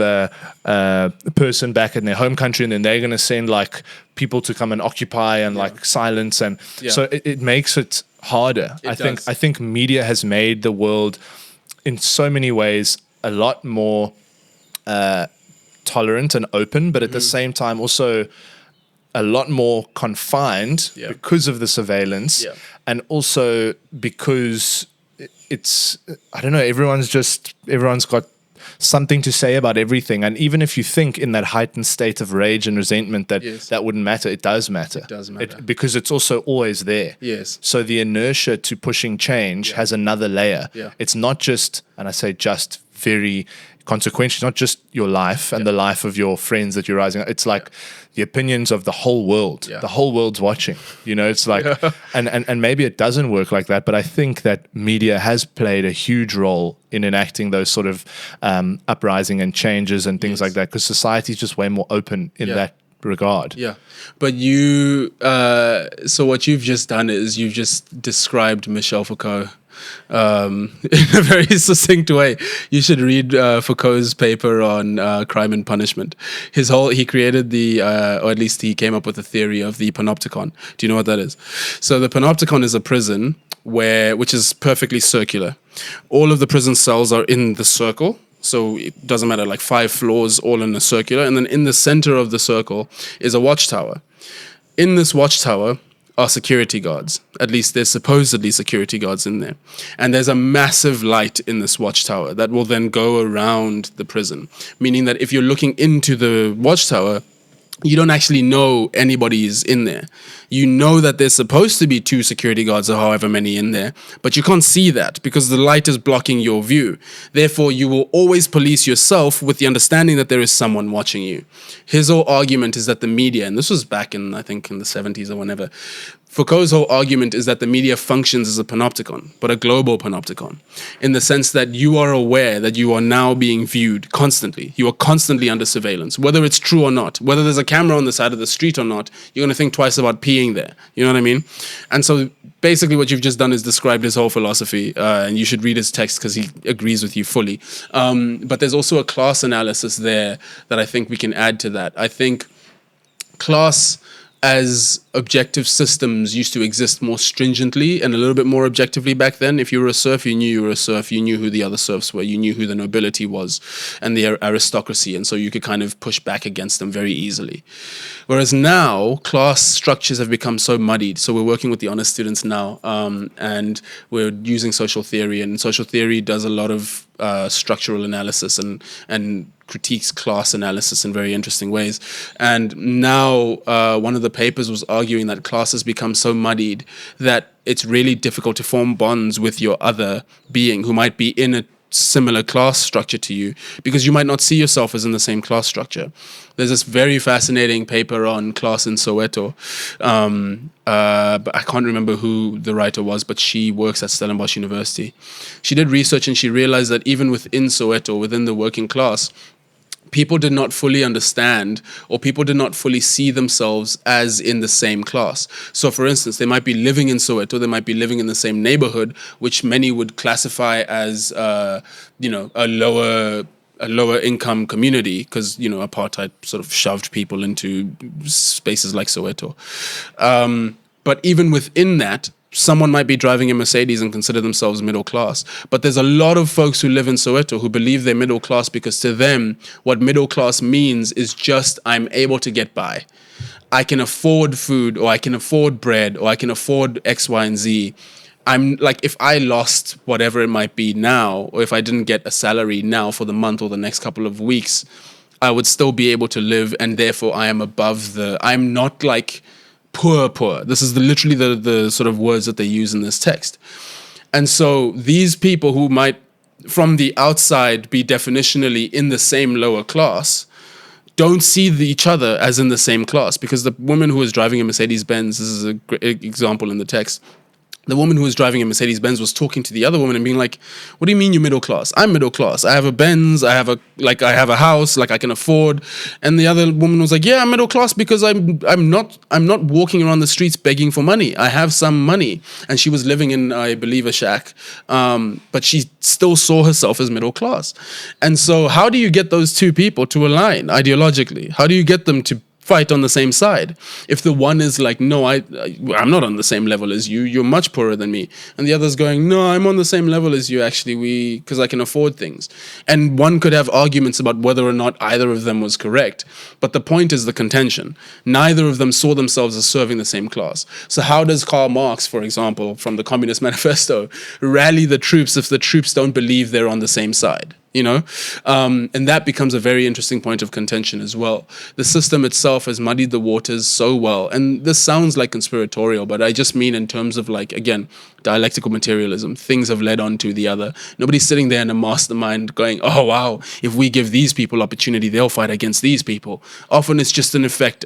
person back in their home country, and then they're going to send like people to come and occupy and like silence, and so it makes it harder. I think media has made the world in so many ways a lot more tolerant and open, but at the same time also a lot more confined because of the surveillance, and also because it's, I don't know, everyone's got something to say about everything. And even if you think in that heightened state of rage and resentment that wouldn't matter, it does matter. It does matter. Because it's also always there. So the inertia to pushing change has another layer. It's not just, and I say just very consequential, not just your life and the life of your friends that you're rising up. It's like the opinions of the whole world. The whole world's watching. It's like, and maybe it doesn't work like that, but I think that media has played a huge role in enacting those sort of uprising and changes and things like that, because society is just way more open in that regard. But so what you've just done is you've just described Michel Foucault in a very succinct way. You should read Foucault's paper on crime and punishment. He created or at least he came up with a theory of the panopticon. Do you know what that is? So the panopticon is a prison which is perfectly circular. All of the prison cells are in the circle. So it doesn't matter, like 5 floors all in a circular. And then in the center of the circle is a watchtower. In this watchtower are security guards. At least there's supposedly security guards in there. And there's a massive light in this watchtower that will then go around the prison. Meaning that if you're looking into the watchtower, you don't actually know anybody is in there. You know that there's supposed to be 2 security guards or however many in there, but you can't see that because the light is blocking your view. Therefore, you will always police yourself with the understanding that there is someone watching you. His whole argument is that the media, and this was back in, I think, in the 70s or whenever, Foucault's whole argument is that the media functions as a panopticon, but a global panopticon, in the sense that you are aware that you are now being viewed constantly. You are constantly under surveillance, whether it's true or not. Whether there's a camera on the side of the street or not, you're going to think twice about peeing there. You know what I mean? And so basically what you've just done is described his whole philosophy, and you should read his text because he agrees with you fully. But there's also a class analysis there that I think we can add to that. I think class as objective systems used to exist more stringently and a little bit more objectively back then. If you were a serf, you knew you were a serf. You knew who the other serfs were. You knew who the nobility was and the aristocracy. And so you could kind of push back against them very easily. Whereas now, class structures have become so muddied. So we're working with the honors students now, and we're using social theory. And social theory does a lot of structural analysis and critiques class analysis in very interesting ways. And now one of the papers was arguing that class has become so muddied that it's really difficult to form bonds with your other being who might be in a similar class structure to you, because you might not see yourself as in the same class structure. There's this very fascinating paper on class in Soweto. But I can't remember who the writer was, but she works at Stellenbosch University. She did research and she realized that even within Soweto, within the working class, people did not fully understand, or people did not fully see themselves as in the same class. So for instance, they might be living in Soweto, they might be living in the same neighborhood, which many would classify as a lower income community, because apartheid sort of shoved people into spaces like Soweto. But even within that, someone might be driving a Mercedes and consider themselves middle class. But there's a lot of folks who live in Soweto who believe they're middle class, because to them, what middle class means is just, I'm able to get by. I can afford food, or I can afford bread, or I can afford X, Y, and Z. I'm like, if I lost whatever it might be now, or if I didn't get a salary now for the month or the next couple of weeks, I would still be able to live, and therefore I am I'm not like poor. This is literally the sort of words that they use in this text. And so these people who might, from the outside, be definitionally in the same lower class, don't see each other as in the same class, because the woman who was driving a Mercedes-Benz, this is a great example in the text, the woman who was driving a Mercedes-Benz was talking to the other woman and being like, what do you mean you're middle class? I'm middle class. I have a Benz. I have a house, like I can afford. And the other woman was like, yeah, I'm middle class because I'm not walking around the streets begging for money. I have some money. And she was living in, I believe, a shack. But she still saw herself as middle class. And so how do you get those two people to align ideologically? How do you get them to fight on the same side? If the one is like, no, I'm not on the same level as you, you're much poorer than me, and the other's going, no, I'm on the same level as you, actually, because I can afford things. And one could have arguments about whether or not either of them was correct, but the point is the contention. Neither of them saw themselves as serving the same class. So how does Karl Marx, for example, from the Communist Manifesto, rally the troops if the troops don't believe they're on the same side? And that becomes a very interesting point of contention as well. The system itself has muddied the waters so well. And this sounds like conspiratorial, but I just mean in terms of, like, again, dialectical materialism. Things have led on to the other. Nobody's sitting there in a mastermind going, oh, wow, if we give these people opportunity, they'll fight against these people. Often it's just an effect.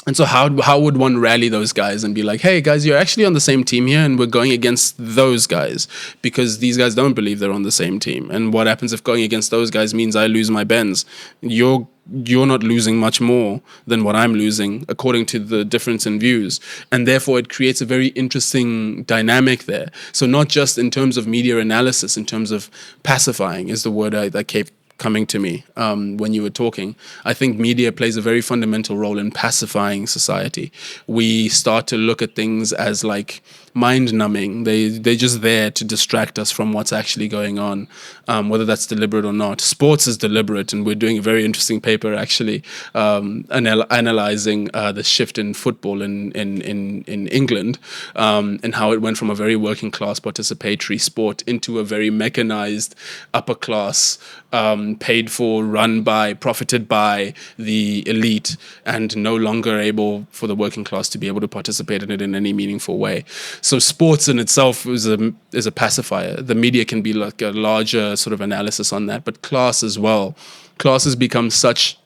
And so how would one rally those guys and be like, hey, guys, you're actually on the same team here, and we're going against those guys because these guys don't believe they're on the same team. And what happens if going against those guys means I lose my Benz? You're not losing much more than what I'm losing, according to the difference in views. And therefore, it creates a very interesting dynamic there. So not just in terms of media analysis, in terms of pacifying is the word that kept coming to me when you were talking. I think media plays a very fundamental role in pacifying society. We start to look at things as like mind-numbing. They're just there to distract us from what's actually going on, whether that's deliberate or not. Sports is deliberate, and we're doing a very interesting paper actually analyzing the shift in football in England, and how it went from a very working class participatory sport into a very mechanized upper class, paid for, run by, profited by the elite, and no longer able for the working class to be able to participate in it in any meaningful way. So sports in itself is a pacifier. The media can be like a larger sort of analysis on that, but class as well. Class has become such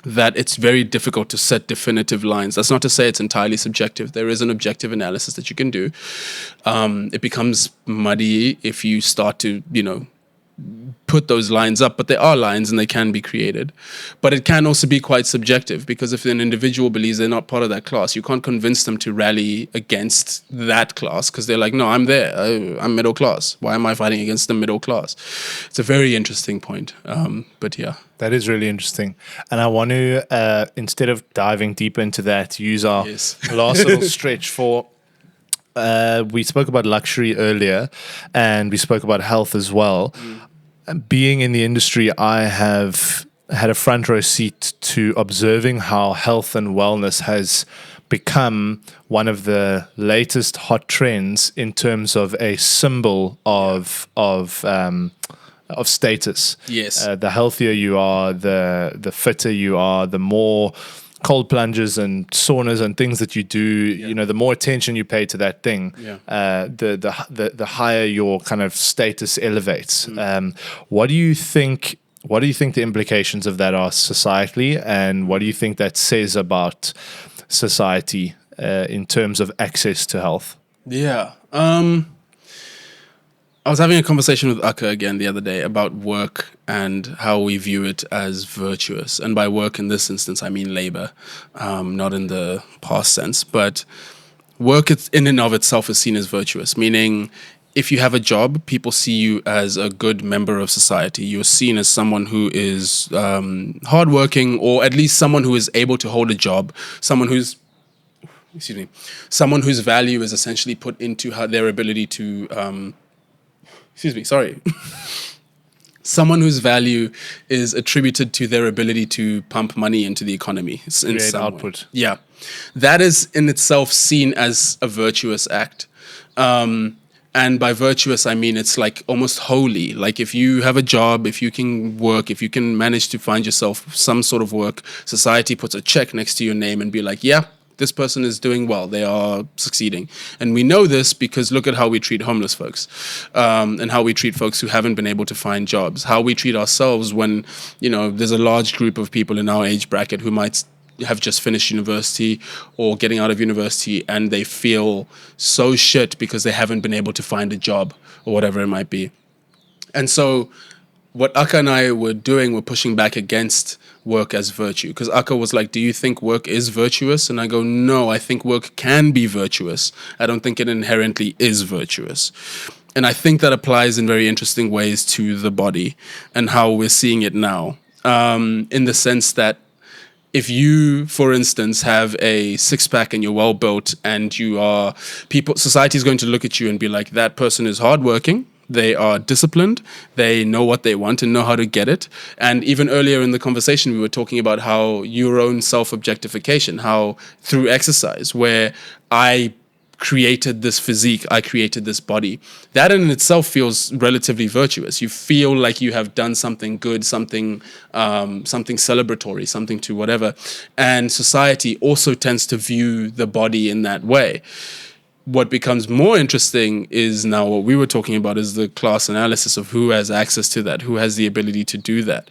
that it's very difficult to set definitive lines. That's not to say it's entirely subjective. There is an objective analysis that you can do. It becomes muddy if you start to, put those lines up, but there are lines and they can be created. But it can also be quite subjective, because if an individual believes they're not part of that class, you can't convince them to rally against that class, because they're like, no, I'm there. I'm middle class. Why am I fighting against the middle class? It's a very interesting point. But yeah. That is really interesting. And I want to, instead of diving deeper into that, use our last little stretch for, we spoke about luxury earlier, and we spoke about health as well. Being in the industry, I have had a front row seat to observing how health and wellness has become one of the latest hot trends in terms of a symbol of status. Yes. The healthier you are, the fitter you are, the more cold plunges and saunas and things that you do, you know, the more attention you pay to that thing, the higher your kind of status elevates. What do you think the implications of that are societally, and what do you think that says about society in terms of access to health? Yeah. I was having a conversation with Akka again the other day about work and how we view it as virtuous. And by work in this instance, I mean labor, not in the past sense. But work in and of itself is seen as virtuous, meaning if you have a job, people see you as a good member of society. You're seen as someone who is hardworking, or at least someone who is able to hold a job, someone whose value is essentially put into their ability to... someone whose value is attributed to their ability to pump money into the economy. In some output. Way. Yeah. That is in itself seen as a virtuous act. And by virtuous, I mean it's like almost holy. Like if you have a job, if you can work, if you can manage to find yourself some sort of work, society puts a check next to your name and be like, yeah, this person is doing well. They are succeeding. And we know this because look at how we treat homeless folks, and how we treat folks who haven't been able to find jobs, how we treat ourselves when, you know, there's a large group of people in our age bracket who might have just finished university or getting out of university, and they feel so shit because they haven't been able to find a job or whatever it might be. And so what Akka and I were doing, we're pushing back against work as virtue, because Akka was like, do you think work is virtuous? And I go, no, I think work can be virtuous. I don't think it inherently is virtuous. And I think that applies in very interesting ways to the body and how we're seeing it now, in the sense that if you, for instance, have a six-pack and you're well built and society is going to look at you and be like, that person is hardworking, they are disciplined, they know what they want and know how to get it. And even earlier in the conversation, we were talking about how your own self-objectification, how through exercise, where I created this physique, I created this body, that in itself feels relatively virtuous. You feel like you have done something good, something celebratory, something to whatever. And society also tends to view the body in that way. What becomes more interesting is now what we were talking about is the class analysis of who has access to that, who has the ability to do that.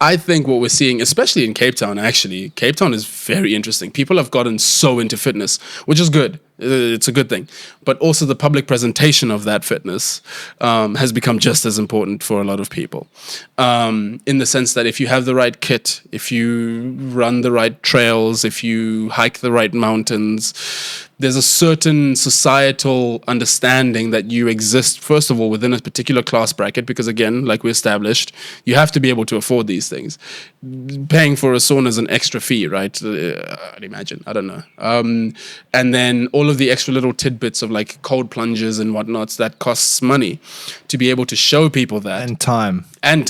I think what we're seeing, especially in Cape Town, actually, Cape Town is very interesting. People have gotten so into fitness, which is good. It's a good thing. But also the public presentation of that fitness has become just as important for a lot of people. In the sense that if you have the right kit, if you run the right trails, if you hike the right mountains, there's a certain societal understanding that you exist, first of all, within a particular class bracket, because again, like we established, you have to be able to afford these things. Paying for a sauna is an extra fee, right? I'd imagine. I don't know. And then all of the extra little tidbits of like cold plunges and whatnots, that costs money. To be able to show people that. And time. And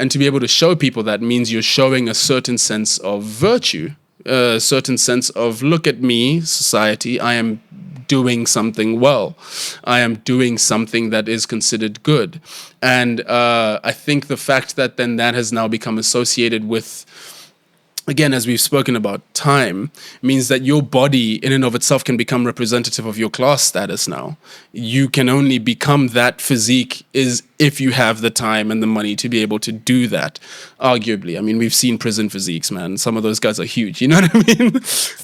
to be able to show people that means you're showing a certain sense of virtue. A certain sense of, look at me, society, I am doing something well. I am doing something that is considered good. And I think the fact that then that has now become associated with again, as we've spoken about, time means that your body in and of itself can become representative of your class status now. You can only become that physique is if you have the time and the money to be able to do that, arguably. I mean, we've seen prison physiques, man. Some of those guys are huge, you know what I mean?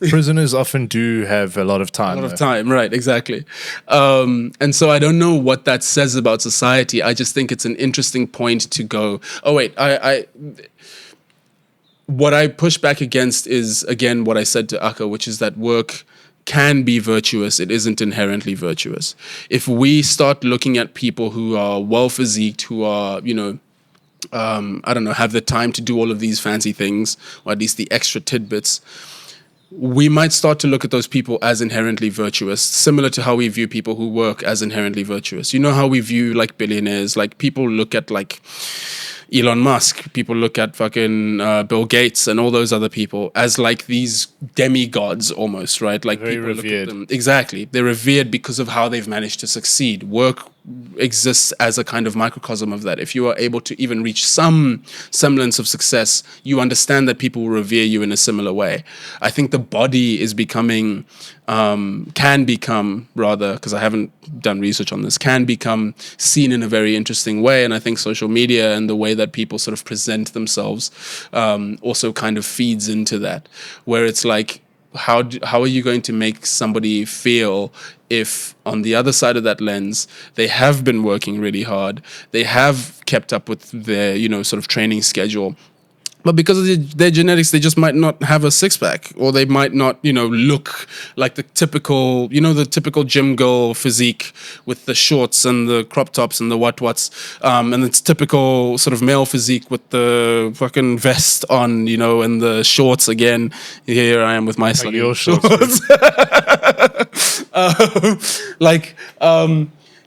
Prisoners often do have a lot of time. A lot of time, right, exactly. And so I don't know what that says about society. I just think it's an interesting point to go, oh, wait, what I push back against is, again, what I said to Akka, which is that work can be virtuous. It isn't inherently virtuous. If we start looking at people who are well-physiqued, who are, I don't know, have the time to do all of these fancy things, or at least the extra tidbits, we might start to look at those people as inherently virtuous, similar to how we view people who work as inherently virtuous. You know how we view, like, billionaires? Like, people look at, like, Elon Musk, people look at fucking Bill Gates and all those other people as like these demigods almost, right? Like very people revered. look at them. Exactly. They're revered because of how they've managed to succeed. Work exists as a kind of microcosm of that. If you are able to even reach some semblance of success, you understand that people will revere you in a similar way. I think the body is becoming, can become rather, because I haven't done research on this, can become seen in a very interesting way. And I think social media and the way that people sort of present themselves also kind of feeds into that, where it's like, how are you going to make somebody feel if on the other side of that lens, they have been working really hard, they have kept up with their, sort of training schedule, but because of their genetics, they just might not have a six-pack, or they might not, look like the typical, the typical gym girl physique with the shorts and the crop tops and the what's, and it's typical sort of male physique with the fucking vest on, and the shorts again. Here I am with my Like your shorts.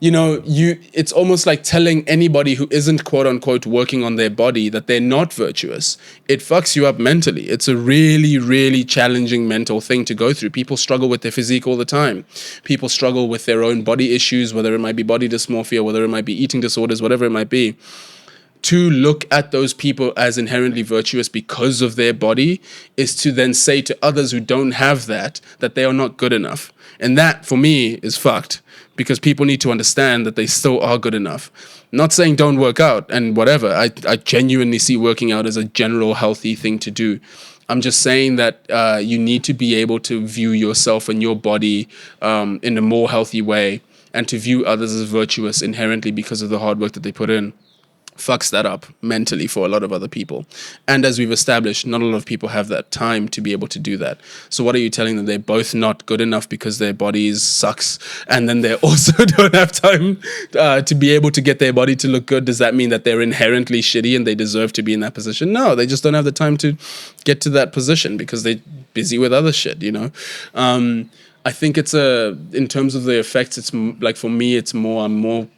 It's almost like telling anybody who isn't quote unquote working on their body that they're not virtuous. It fucks you up mentally. It's a really, really challenging mental thing to go through. People struggle with their physique all the time. People struggle with their own body issues, whether it might be body dysmorphia, whether it might be eating disorders, whatever it might be. To look at those people as inherently virtuous because of their body is to then say to others who don't have that they are not good enough. And that, for me, is fucked, because people need to understand that they still are good enough. Not saying don't work out and whatever. I genuinely see working out as a general healthy thing to do. I'm just saying that you need to be able to view yourself and your body in a more healthy way, and to view others as virtuous inherently because of the hard work that they put in. Fucks that up mentally for a lot of other people. And as we've established, not a lot of people have that time to be able to do that. So what are you telling them? They're both not good enough because their bodies sucks, and then they also don't have time to be able to get their body to look good? Does that mean that they're inherently shitty and they deserve to be in that position? No, they just don't have the time to get to that position because they're busy with other shit, I think it's in terms of the effects, it's like, for me, it's more, I'm more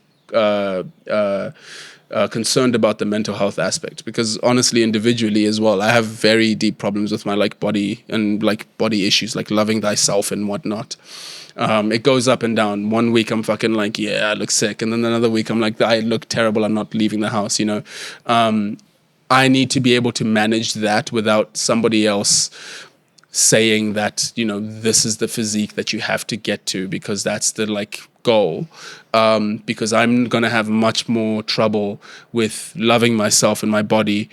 concerned about the mental health aspect, because honestly, individually as well, I have very deep problems with my body and body issues, like loving thyself and whatnot. It goes up and down. One week I'm fucking like, yeah, I look sick, and then another week I'm like, I look terrible, I'm not leaving the house. I need to be able to manage that without somebody else saying that, this is the physique that you have to get to because that's the goal. Because I'm going to have much more trouble with loving myself and my body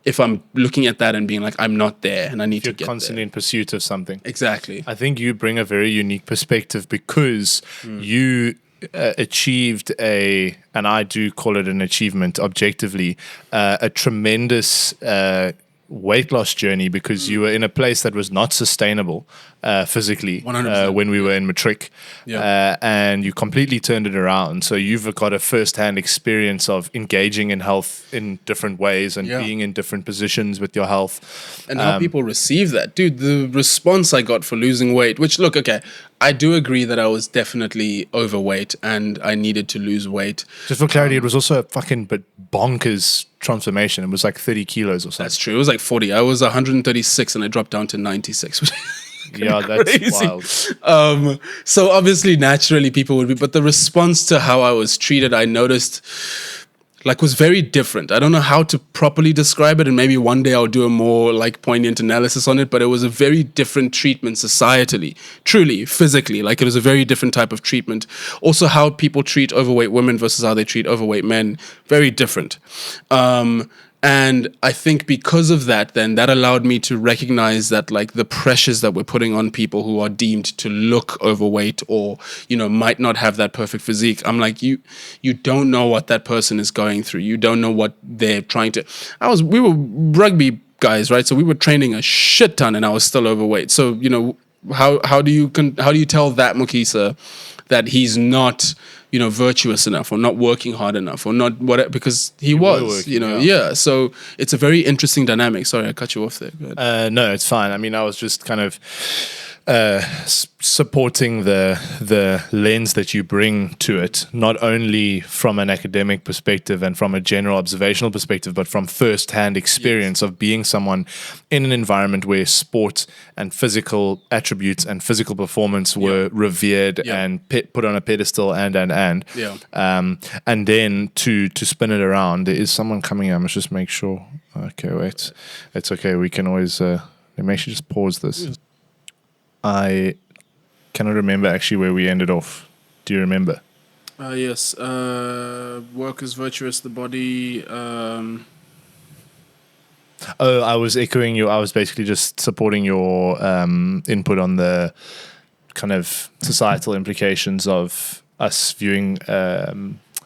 if I'm looking at that and being like, I'm not there and I need to get there. You're constantly in pursuit of something. Exactly. I think you bring a very unique perspective because you achieved and I do call it an achievement objectively, a tremendous weight loss journey, because you were in a place that was not sustainable physically 100%. When we were in matric, and you completely turned it around. So you've got a first-hand experience of engaging in health in different ways and being in different positions with your health. And how people receive that. Dude, the response I got for losing weight, which, look, okay, I do agree that I was definitely overweight and I needed to lose weight. Just for clarity, it was also a fucking bonkers transformation. It was like 30 kilos or something. That's true. It was like 40. I was 136 and I dropped down to 96. Yeah, that's crazy. wild. So obviously, naturally, people would be, but the response to how I was treated, I noticed like was very different. I don't know how to properly describe it, and maybe one day I'll do a more like poignant analysis on it, but it was a very different treatment societally, truly, physically. Like it was a very different type of treatment. Also how people treat overweight women versus how they treat overweight men, very different. And I think because of that, then that allowed me to recognize that like the pressures that we're putting on people who are deemed to look overweight or, you know, might not have that perfect physique. I'm like, you don't know what that person is going through. You don't know what they're trying to. We were rugby guys, right? So we were training a shit ton and I was still overweight. So, you know, how do you tell that Mukisa that he's not, you know, virtuous enough or not working hard enough or not whatever, because he was, working, you know, yeah. So it's a very interesting dynamic. Sorry, I cut you off there. No, it's fine. I mean, I was just kind of supporting the lens that you bring to it, not only from an academic perspective and from a general observational perspective, but from first-hand experience of being someone in an environment where sport and physical attributes and physical performance were revered and put on a pedestal and and then to spin it around. There is someone coming here. I must just make sure. Okay, wait. It's okay. We can always let me actually just pause this. I cannot remember actually where we ended off. Do you remember? Yes. Work is virtuous, the body. I was echoing you. I was basically just supporting your input on the kind of societal implications of us viewing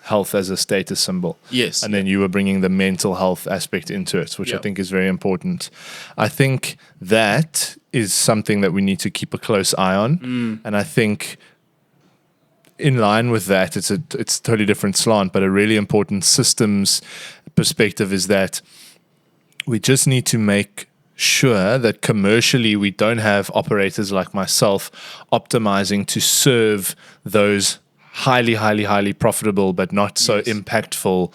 health as a status symbol. Yes. And then you were bringing the mental health aspect into it, which I think is very important. I think that is something that we need to keep a close eye on. And I think in line with that, it's a totally different slant, but a really important systems perspective is that we just need to make sure that commercially we don't have operators like myself optimizing to serve those highly profitable but not so impactful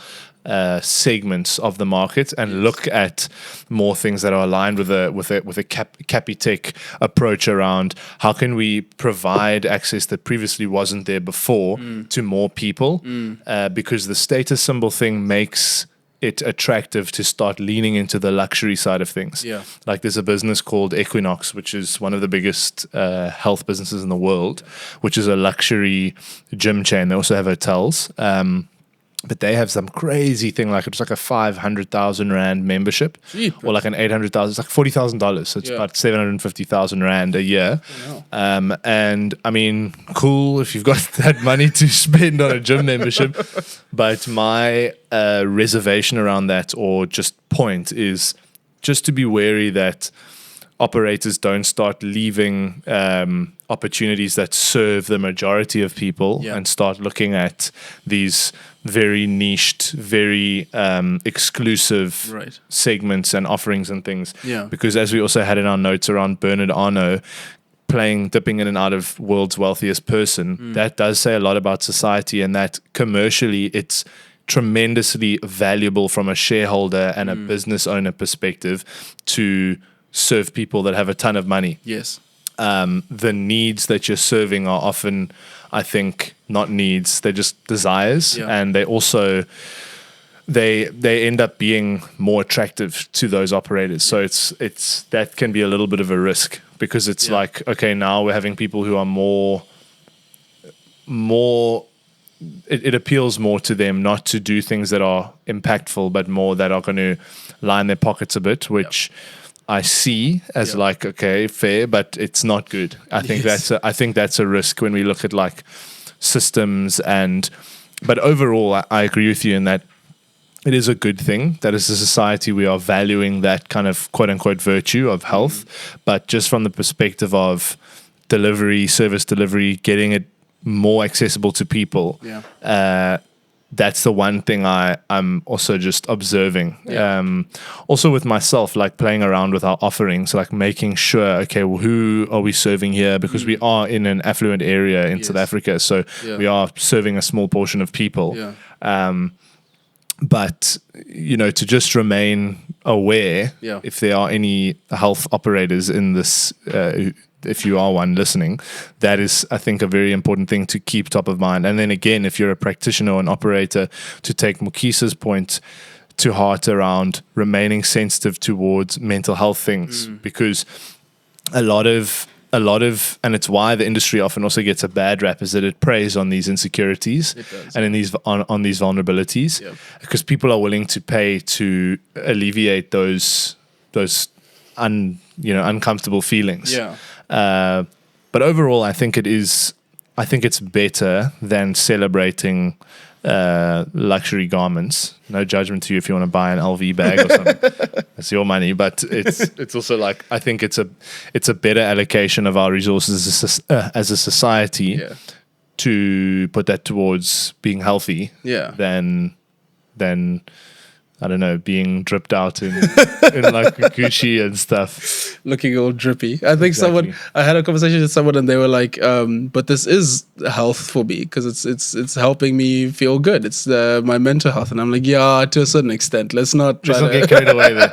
segments of the market, and look at more things that are aligned with a Capitec approach around how can we provide access that previously wasn't there before to more people, because the status symbol thing makes it attractive to start leaning into the luxury side of things. Yeah. Like there's a business called Equinox, which is one of the biggest health businesses in the world, which is a luxury gym chain. They also have hotels. But they have some crazy thing, like it's like a 500,000 Rand membership, or like an 800,000, it's like $40,000. So it's about 750,000 Rand a year. And I mean, cool if you've got that money to spend on a gym membership. But my reservation around that, or just point, is just to be wary that operators don't start leaving opportunities that serve the majority of people and start looking at these very niched, very exclusive segments and offerings and things. Because as we also had in our notes around Bernard Arnault dipping in and out of world's wealthiest person, that does say a lot about society, and that commercially it's tremendously valuable from a shareholder and a business owner perspective to serve people that have a ton of money. Yes. The needs that you're serving are often, I think, not needs, they're just desires. And they also they end up being more attractive to those operators. So it's that can be a little bit of a risk, because it's like, okay, now we're having people who are more it appeals more to them not to do things that are impactful, but more that are going to line their pockets a bit, which I see as like, okay, fair, but it's not good. I think that's a risk when we look at like systems but overall, I agree with you in that it is a good thing that as a society we are valuing that kind of quote unquote virtue of health, but just from the perspective of service delivery, getting it more accessible to people. That's the one thing I'm also just observing. Also with myself, like playing around with our offerings, like making sure, okay, well, who are we serving here? Because we are in an affluent area in South Africa, so we are serving a small portion of people. But, you know, to just remain aware if there are any health operators in this if you are one listening, that is, I think, a very important thing to keep top of mind. And then again, if you're a practitioner or an operator, to take Mukisa's point to heart around remaining sensitive towards mental health things, because a lot of, and it's why the industry often also gets a bad rap, is that it preys on these insecurities and in these on these vulnerabilities, because people are willing to pay to alleviate those uncomfortable feelings. But overall, I think it's better than celebrating luxury garments. No judgment to you if you want to buy an LV bag or something. It's your money, but it's also like, I think it's a better allocation of our resources as a society to put that towards being healthy than I don't know, being dripped out in like Gucci and stuff. Looking all drippy. I think I had a conversation with someone and they were like, but this is health for me because it's helping me feel good. It's my mental health. And I'm like, yeah, to a certain extent. Let's not get carried away there.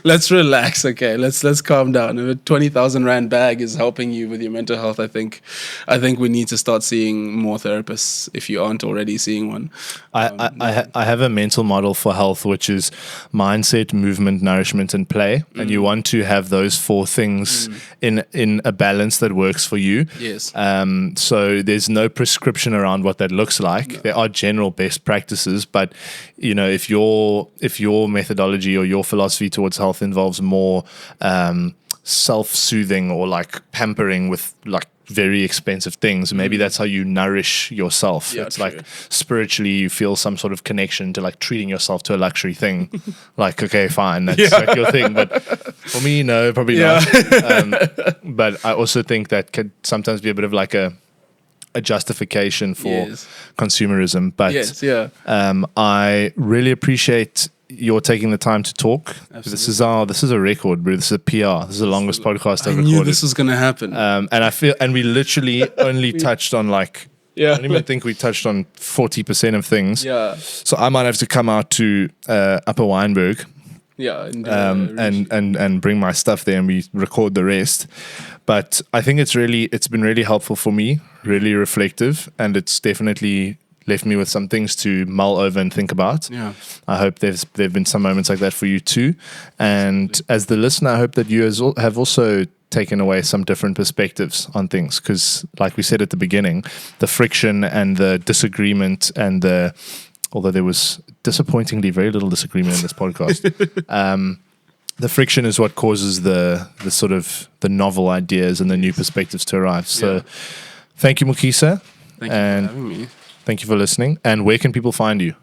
Let's relax, okay? Let's calm down. If a 20,000 Rand bag is helping you with your mental health, I think we need to start seeing more therapists if you aren't already seeing one. I have a mental model for health, which is mindset, movement, nourishment, and play. And you want to have those four things in a balance that works for you. Yes. So there's no prescription around what that looks like. No. There are general best practices, but if your methodology or your philosophy towards health involves more self-soothing or like pampering with like very expensive things, maybe that's how you nourish yourself. It's true. Like spiritually you feel some sort of connection to like treating yourself to a luxury thing. Like, okay, fine, that's like your thing, but for me, no, probably not. But I also think that could sometimes be a bit of like a justification for consumerism. But I really appreciate you're taking the time to talk. Absolutely. This is a record, bro. This is a PR. This is the longest podcast I've recorded. I knew this was gonna happen. And we literally only touched on like I don't even think we touched on 40% of things. Yeah. So I might have to come out to Upper Wynberg. Yeah. And bring my stuff there and we record the rest. But I think it's been really helpful for me, really reflective, and it's definitely left me with some things to mull over and think about. Yeah. I hope there've been some moments like that for you too. And absolutely. As the listener, I hope that you have also taken away some different perspectives on things, because like we said at the beginning, the friction and the disagreement and although there was disappointingly very little disagreement in this podcast, the friction is what causes the sort of the novel ideas and the new perspectives to arrive. So thank you, Mukisa. Thank you for having me. Thank you for listening. And where can people find you?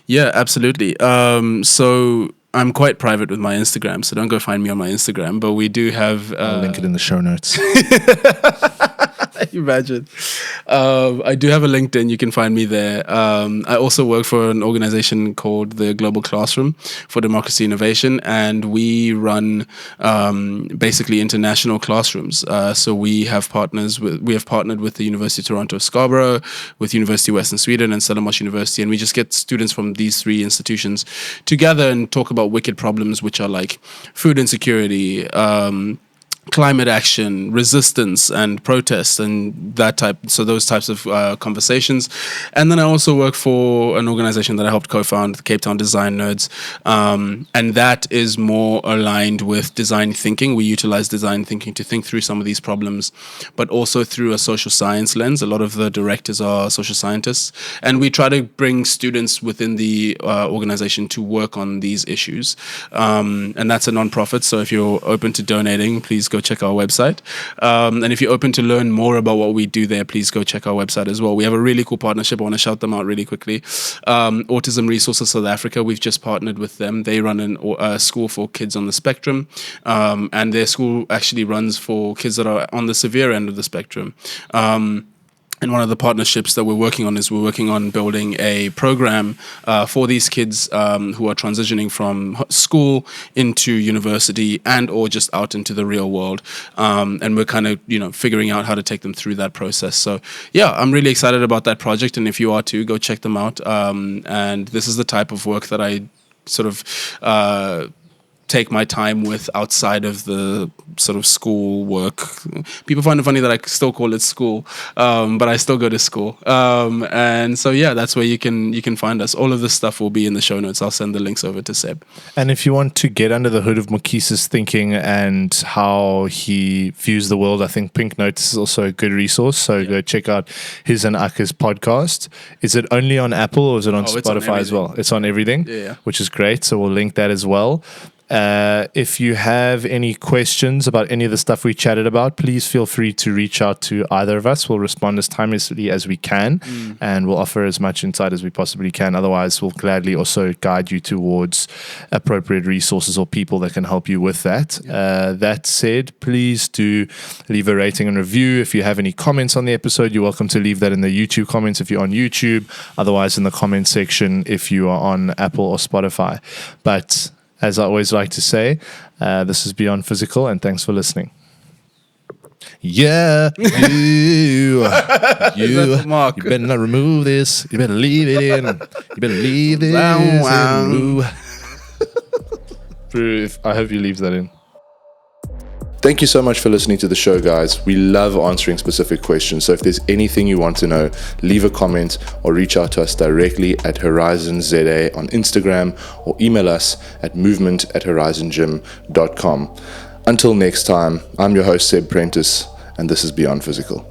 Yeah, absolutely. So I'm quite private with my Instagram, so don't go find me on my Instagram. But we do have... I'll link it in the show notes. Imagine. I do have a LinkedIn. You can find me there. I also work for an organization called the Global Classroom for Democracy Innovation, and we run basically international classrooms. So we have partnered with the University of Toronto Scarborough, with University of Western Sweden, and Stellenbosch University, and we just get students from these three institutions together and talk about wicked problems, which are like food insecurity, climate action, resistance, and protests, and those types of conversations. And then I also work for an organization that I helped co-found, the Cape Town Design Nerds, and that is more aligned with design thinking. We utilize design thinking to think through some of these problems, but also through a social science lens. A lot of the directors are social scientists, and we try to bring students within the organization to work on these issues. And that's a non-profit, so if you're open to donating, please go check our website. And if you're open to learn more about what we do there, please go check our website as well. We have a really cool partnership. I want to shout them out really quickly. Autism Resources South Africa, we've just partnered with them. They run a school for kids on the spectrum, and their school actually runs for kids that are on the severe end of the spectrum. And one of the partnerships that we're working on building a program for these kids who are transitioning from school into university and or just out into the real world. And we're kind of, figuring out how to take them through that process. So yeah, I'm really excited about that project. And if you are too, go check them out. And this is the type of work that I sort of take my time with outside of the sort of school work. People find it funny that I still call it school, but I still go to school. And so, yeah, that's where you can find us. All of this stuff will be in the show notes. I'll send the links over to Seb. And if you want to get under the hood of Mukisa's thinking and how he views the world, I think Pink Notice is also a good resource. So go check out his and Aka's podcast. Is it only on Apple or is it on Spotify as well? It's on everything, which is great. So we'll link that as well. If you have any questions about any of the stuff we chatted about, please feel free to reach out to either of us. We'll respond as timely as we can, and we'll offer as much insight as we possibly can. Otherwise, we'll gladly also guide you towards appropriate resources or people that can help you with that. That said, please do leave a rating and review. If you have any comments on the episode, you're welcome to leave that in the YouTube comments if you're on YouTube. Otherwise, in the comment section if you are on Apple or Spotify. But as I always like to say, this is Beyond Physical, and thanks for listening. Yeah, you better not remove this. You better leave it in. You better leave this in. I hope you leave that in. Thank you so much for listening to the show, guys. We love answering specific questions. So if there's anything you want to know, leave a comment or reach out to us directly at Horizon ZA on Instagram or email us at movement@horizongym.com. Until next time, I'm your host, Seb Prentice, and this is Beyond Physical.